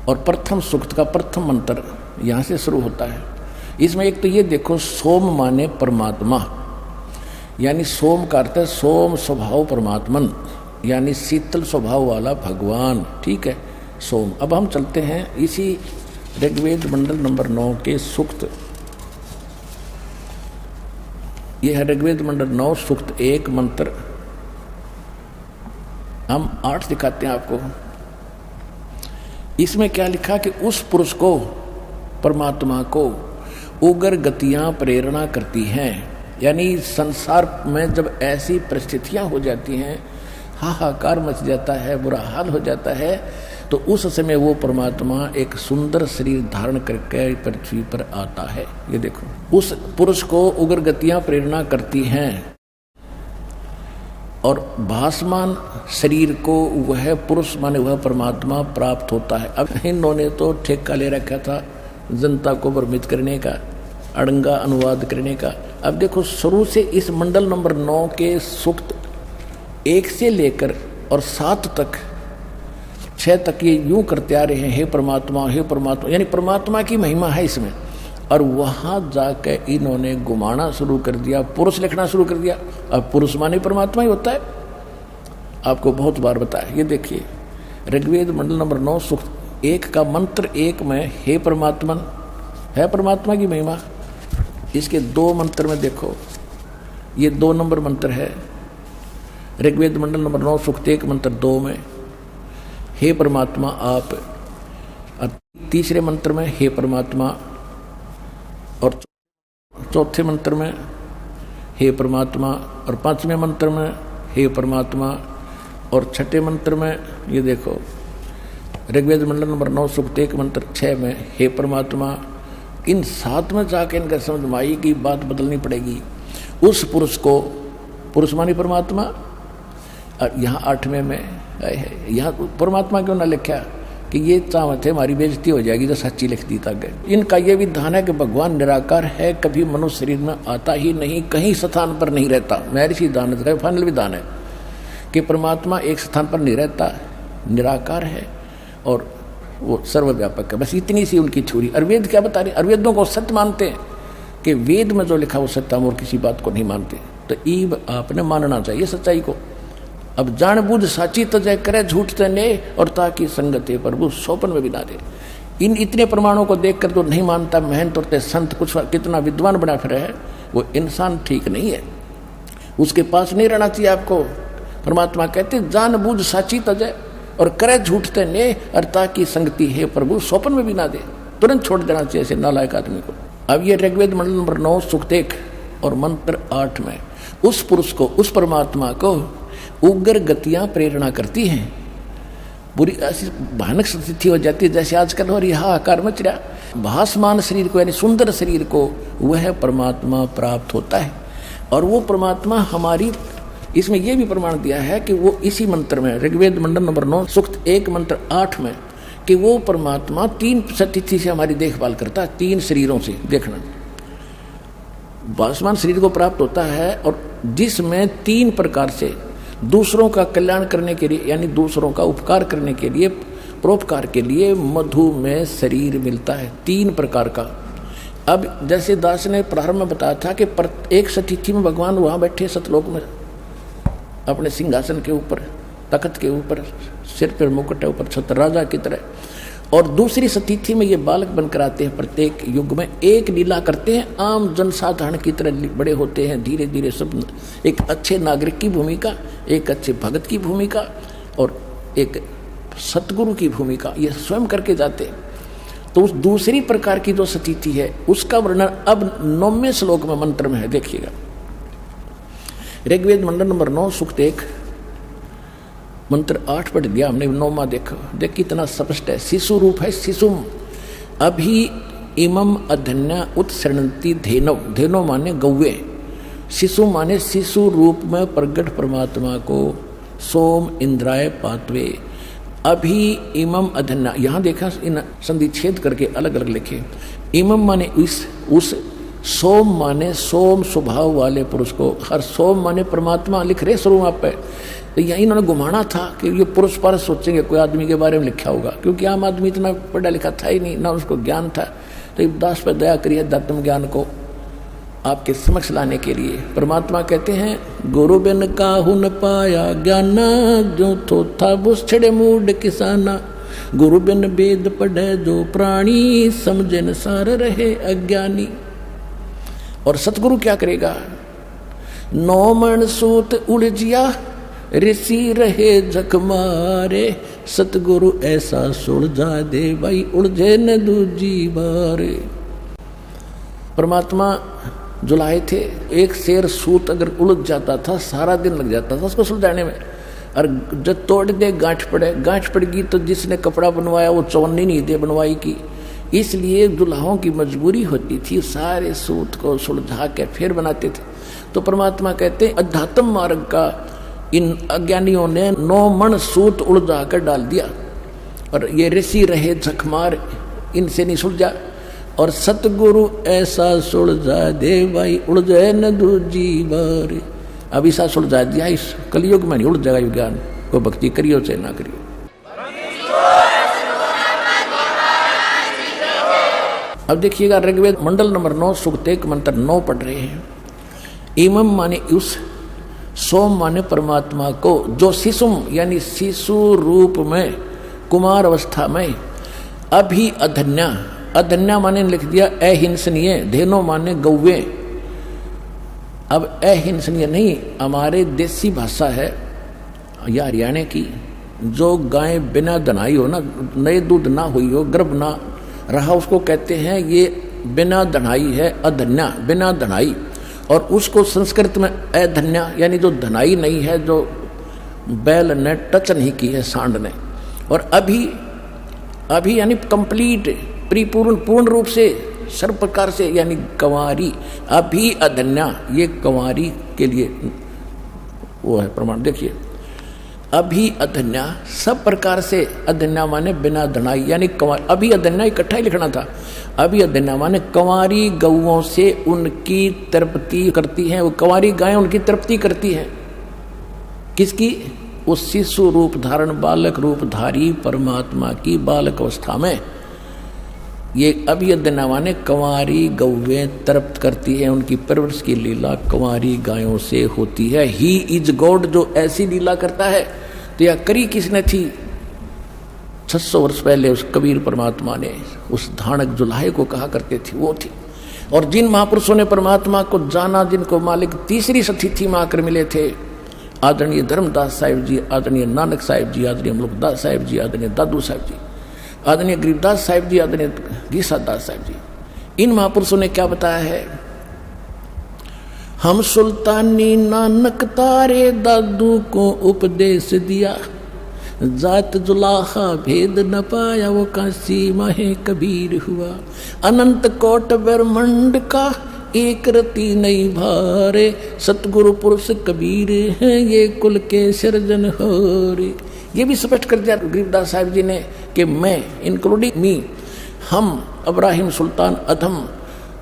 और प्रथम सूक्त का प्रथम मंत्र यहाँ से शुरू होता है। इसमें एक तो ये देखो, सोम माने परमात्मा, यानी सोम का अर्थ है सोम स्वभाव परमात्मन, यानी शीतल स्वभाव वाला भगवान, ठीक है, सोम। अब हम चलते हैं इसी ऋग्वेद मंडल नंबर 9 के सूक्त। ये है ऋग्वेद मंडल 9 सूक्त 1 मंत्र हम 8 दिखाते हैं आपको। इसमें क्या लिखा कि उस पुरुष को, परमात्मा को उग्र गतियां प्रेरणा करती हैं। यानी संसार में जब ऐसी परिस्थितियां हो जाती हैं, हाहाकार मच जाता है, बुरा हाल हो जाता है, तो उस समय वो परमात्मा एक सुंदर शरीर धारण करके पृथ्वी पर आता है। ये देखो, उस पुरुष को उग्र गतियां प्रेरणा करती हैं और भासमान शरीर को वह पुरुष माने वह परमात्मा प्राप्त होता है। अब इन्होंने तो ठेका ले रखा था जनता को भ्रमित करने का, अड़ंगा अनुवाद करने का। अब देखो, शुरू से इस मंडल नंबर 9 के सूक्त 1 से लेकर और 7 तक, 6 तक ये यूं करते आ रहे हैं, हे परमात्मा, हे परमात्मा, यानी परमात्मा की महिमा है इसमें। और वहां जाकर इन्होंने घुमाना शुरू कर दिया, पुरुष लिखना शुरू कर दिया। अब पुरुष माने परमात्मा ही होता है, आपको बहुत बार बताया। ये देखिए, ऋग्वेद मंडल नंबर 9 सूक्त 1 का मंत्र 1 में हे परमात्मन, है परमात्मा की महिमा। इसके 2 मंत्र में देखो, ये 2 नंबर मंत्र है। ऋग्वेद मंडल नंबर 9 सूक्त 1 मंत्र 2 में हे परमात्मा आप, और तीसरे मंत्र में हे परमात्मा, और चौथे मंत्र में हे परमात्मा, और 5वें मंत्र में हे परमात्मा, और 6ठे मंत्र में ये देखो ऋग्वेद मंडल नंबर 9 सूक्त 1 मंत्र 6 में हे परमात्मा। इन 7 में जाके इनका समझ में आई कि बात बदलनी पड़ेगी। उस पुरुष को, पुरुष मानी परमात्मा, और यहाँ 8वें में यहाँ परमात्मा क्यों ना लिखा कि ये चाहते हमारी बेइज्जती हो जाएगी, तो सच्ची लिख दी तक। इनका ये विधान है कि भगवान निराकार है, कभी मनुष्य शरीर में आता ही नहीं, कहीं स्थान पर नहीं रहता। महर्षि दानव का फाइनल विधान है कि परमात्मा एक स्थान पर नहीं रहता, निराकार है और वो सर्वव्यापक है। बस इतनी सी उनकी थ्योरी। और वेद क्या बता रहे? और वेदों को सत्य मानते हैं कि वेद में जो लिखा वो सत्य, हम और किसी बात को नहीं मानते। तो ईब आपने मानना चाहिए सच्चाई को। अब जान बूझ साची तजय करे, झूठ तने और ताकि संगते प्रभु सोपन में भी ना दे। इन इतने प्रमाणों को देखकर तो नहीं मानता महंत और संत, कुछ कितना विद्वान बना फिर है, वो इंसान ठीक नहीं है, उसके पास नहीं रहना चाहिए आपको। परमात्मा कहते जान बूझ साची तजय और करे झूठ तने और ताकि संगति है प्रभु सोपन में भी ना दे। तुरंत छोड़ देना चाहिए ऐसे नालायक आदमी को। अब ये ऋग्वेद मंडल नंबर 9 सूक्त 1 और मंत्र 8 में उस पुरुष को, उस परमात्मा को उग्र गतियां प्रेरणा करती हैं। बुरी ऐसी भयानक स्थिति हो जाती है जैसे आजकल हो रही हाहाकार मच रहा। भासमान शरीर को यानी सुंदर शरीर को वह परमात्मा प्राप्त होता है। और वो परमात्मा हमारी, इसमें यह भी प्रमाण दिया है कि वो इसी मंत्र में ऋग्वेद मंडल नंबर 9 सूक्त 1 मंत्र 8 में कि वो परमात्मा 3 तिथि से हमारी देखभाल करता है, 3 शरीरों से। देखना, भासमान शरीर को प्राप्त होता है और जिसमें 3 प्रकार से दूसरों का कल्याण करने के लिए यानी दूसरों का उपकार करने के लिए, परोपकार के लिए मधु में शरीर मिलता है 3 प्रकार का। अब जैसे दास ने प्रारंभ में बताया था कि एक सतिथि में भगवान वहाँ बैठे सतलोक में अपने सिंहासन के ऊपर, तख्त के ऊपर, सिर पर मुकुट है, ऊपर छत्र राजा की तरह। और दूसरी सतिथि में ये बालक बनकर आते हैं, प्रत्येक युग में एक लीला करते हैं, आम जनसाधारण की तरह बड़े होते हैं। धीरे धीरे सब एक अच्छे नागरिक की भूमिका, एक अच्छे भगत की भूमिका और एक सतगुरु की भूमिका ये स्वयं करके जाते हैं। तो उस दूसरी प्रकार की जो सतिथि है उसका वर्णन अब 9वें श्लोक में मंत्र में है। देखिएगा, ऋग्वेद मंडल नंबर 9 सूक्त 1 मंत्र 8 पढ़ दिया हमने, 9वां देखो, देख कितना स्पष्ट है। शिशु रूप है, शिशुम अभी इमम अधन्या उत्सरणती धेनव, धेनव माने गौवे, शिशु माने शिशु रूप में प्रगट परमात्मा को सोम इंद्राय पात्वे। अभी इमम अधन्या, यहाँ देखा इन संधि छेद करके अलग अलग लिखे। इमम माने उस, सोम माने सोम स्वभाव वाले पुरुष को, हर सोम माने परमात्मा लिख रहे स्वरूप आप पे। तो यही इन्होंने घुमाना था कि ये पुरुष पर सोचेंगे कोई आदमी के बारे में लिखा होगा, क्योंकि आम आदमी इतना पढ़ा लिखा था ही नहीं, ना उसको ज्ञान था। तो दास पर दया करिए, दत्तम ज्ञान को आपके समक्ष लाने के लिए। परमात्मा कहते हैं गुरु बिन काहू न पाया ज्ञाना, जो तो था बुस छड़े मूड किसाना। गुरु बिन वेद पढ़े जो प्राणी, समझे न सार रहे अज्ञानी। और सतगुरु क्या करेगा? 9 मण सूत उलझिया ऋषि रहे जख मारे, सतगुरु ऐसा सुलझा दे भाई उलझे न दूजी बारे। परमात्मा जुलाए थे, एक शेर सूत अगर उलझ जाता था सारा दिन लग जाता था उसको सुलझाने में, और जब तोड़ दे गांठ पड़ेगी तो जिसने कपड़ा बनवाया वो चौनी नहीं दे बनवाई की। इसलिए दुल्हाओं की मजबूरी होती थी सारे सूत को सुलझा के फिर बनाते थे। तो परमात्मा कहते हैं अध्यात्म मार्ग का इन अज्ञानियों ने 9 मन सूत उलझा कर डाल दिया, और ये ऋषि रहे झकमार, इनसे नहीं सुलझा। और सतगुरु ऐसा सुलझा दे भाई उलझे न दूजी बार। अब ऐसा सुलझा दिया, इस कलयुग में नहीं उलझ जाएगा ज्ञान, को भक्ति करियो चाहे ना करियो। अब देखिएगा ऋग्वेद मंडल नंबर 9 सूक्त 1 मंत्र 9 पढ़ रहे हैं। इमम माने उस, सोम माने परमात्मा को, जो शिशुम यानी शिशु रूप में कुमार अवस्था में, अभी अधन्या, अधन्या माने लिख दिया अहिंसनीय, धेनो माने गौवे। अब अहिंसनीय नहीं, हमारे देसी भाषा है या हरियाणा की, जो गाय बिना दनाई हो ना, नए दूध ना हुई हो, गर्भ ना रहा, उसको कहते हैं ये बिना दनाई है, अधन्या, बिना दनाई। और उसको संस्कृत में अधन्या यानी जो धनाई नहीं है, जो बैल ने टच नहीं की है सांड ने। और अभी यानी कंप्लीट, परिपूर्ण, पूर्ण रूप से, सर्व प्रकार से, यानी कंवारी। अभी अधन्या, ये कंवारी के लिए वो है प्रमाण। देखिए अभी अधन्या, सब प्रकार से, अधन्या माने बिना धनाई यानी कंवारी। अभी अधन्या इकट्ठा ही लिखना था। अभी अधन्या माने कंवारी गौओं से उनकी तृप्ति करती हैं, वो कंवारी गायें उनकी तृप्ति करती हैं। किसकी? उस शिशु रूप धारण, बालक रूप धारी परमात्मा की बालक अवस्था में ये अभी अधन्या माने कंवारी गौवें तृप्त करती हैं, उनकी परवरिश की लीला कंवारी गायों से होती है। ही इज गॉड, जो ऐसी लीला करता है। तो यह करी किसने थी? 600 वर्ष पहले उस कबीर परमात्मा ने उस धानक जुलाहे को कहा करते थे, वो थी। और जिन महापुरुषों ने परमात्मा को जाना, जिनको मालिक तीसरी सतिथि में आकर मिले थे, आदरणीय धर्मदास साहिब जी, आदरणीय नानक साहिब जी, आदरणीय मुल्कदास साहिब जी, आदरणीय दादू साहिब जी, आदरणीय गरीबदास साहिब जी, आदरणीय गीसादास साहिब जी, इन महापुरुषों ने क्या बताया है? हम सुल्तानी नानक तारे दादू को उपदेश दिया, जात जुलाहा भेद न पाया वो काशी माहे कबीर हुआ। अनंत कोट ब्रह्मंड का एक रति नहीं भारे, सतगुरु पुरुष कबीर हैं ये कुल के सृजन हो रे। ये भी स्पष्ट कर दिया गरीबदास साहिब जी ने कि मैं, इंक्लूडिंग मी, हम इब्राहिम सुल्तान अधम,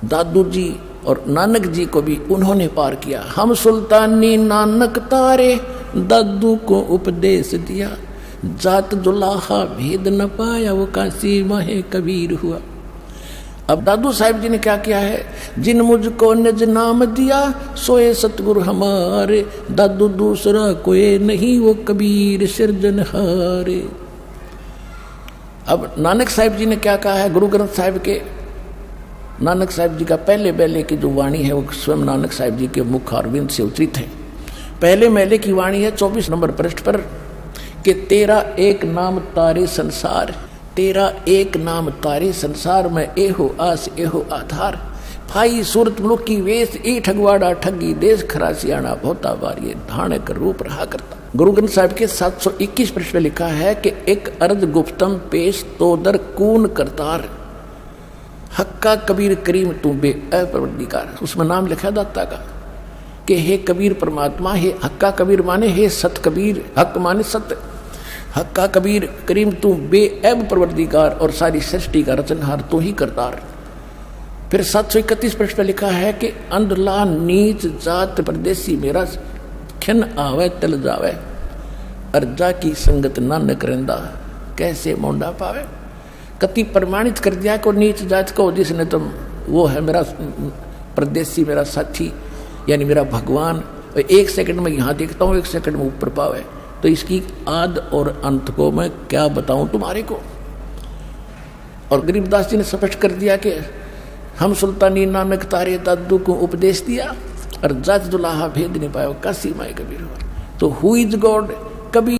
दादू जी और नानक जी को भी उन्होंने पार किया। हम सुल्तानी नानक तारे दादू को उपदेश दिया, जात जुलाहा भेद न पाया वो काशी माहे कबीर हुआ। अब दादू साहिब जी ने क्या किया है? जिन मुझको निज नाम दिया सोए सतगुरु हमारे, दादू दूसरा कोई नहीं वो कबीर सिरजनहारे। अब नानक साहिब जी ने क्या कहा है? गुरु ग्रंथ साहिब के, नानक साहिब जी का पहले मेले की जो वाणी है वो स्वयं नानक साहिब जी के मुख अरविंद से उतरित है। पहले मेले की वाणी है 24 नंबर पृष्ठ पर कि तेरा एक नाम तारे संसार, तेरा एक नाम तारे संसार में एहो आस एहो आधार, फाई सूरत मुलुक की वेश ए ठगवाड़ा ठगी, देश खरासियाना भोता बार ये धानक रूप रहा करता। गुरु ग्रंथ साहिब के 721 पृष्ठ में लिखा है कि एक अर्ज गुप्तम पेश तो दर कून करतार, हक्का कबीर करीम तू बे अपरवरदिगार। उसमें नाम लिखा दाता का कि हे कबीर परमात्मा, हे हक्का कबीर माने हे सत कबीर, हक माने सत्य, हक्का कबीर करीम तू बेअब परवरदिगार और सारी सृष्टि का रचनहार तू ही करतार। फिर 731 पृष्ठ पर लिखा है कि अंधला नीच जात परदेसी मेरा, खिन आवे तिल जावे, अर्जा की संगत नानक रंदा कैसे मोंडा पावे। कति प्रमाणित कर दिया को नीच जात को, जिसने तुम वो है मेरा परदेसी, मेरा साथी यानी मेरा भगवान, एक सेकंड में यहाँ देखता हूँ, एक सेकंड में ऊपर पावे। तो इसकी आद और अंत को मैं क्या बताऊं तुम्हारे को। और गरीबदास जी ने स्पष्ट कर दिया कि हम सुल्तानी नानक तारे दादू को उपदेश दिया और जात दुलाहा भेद नहीं पाया काशी माए कबीर हुआ। तो हु इज गॉड कभी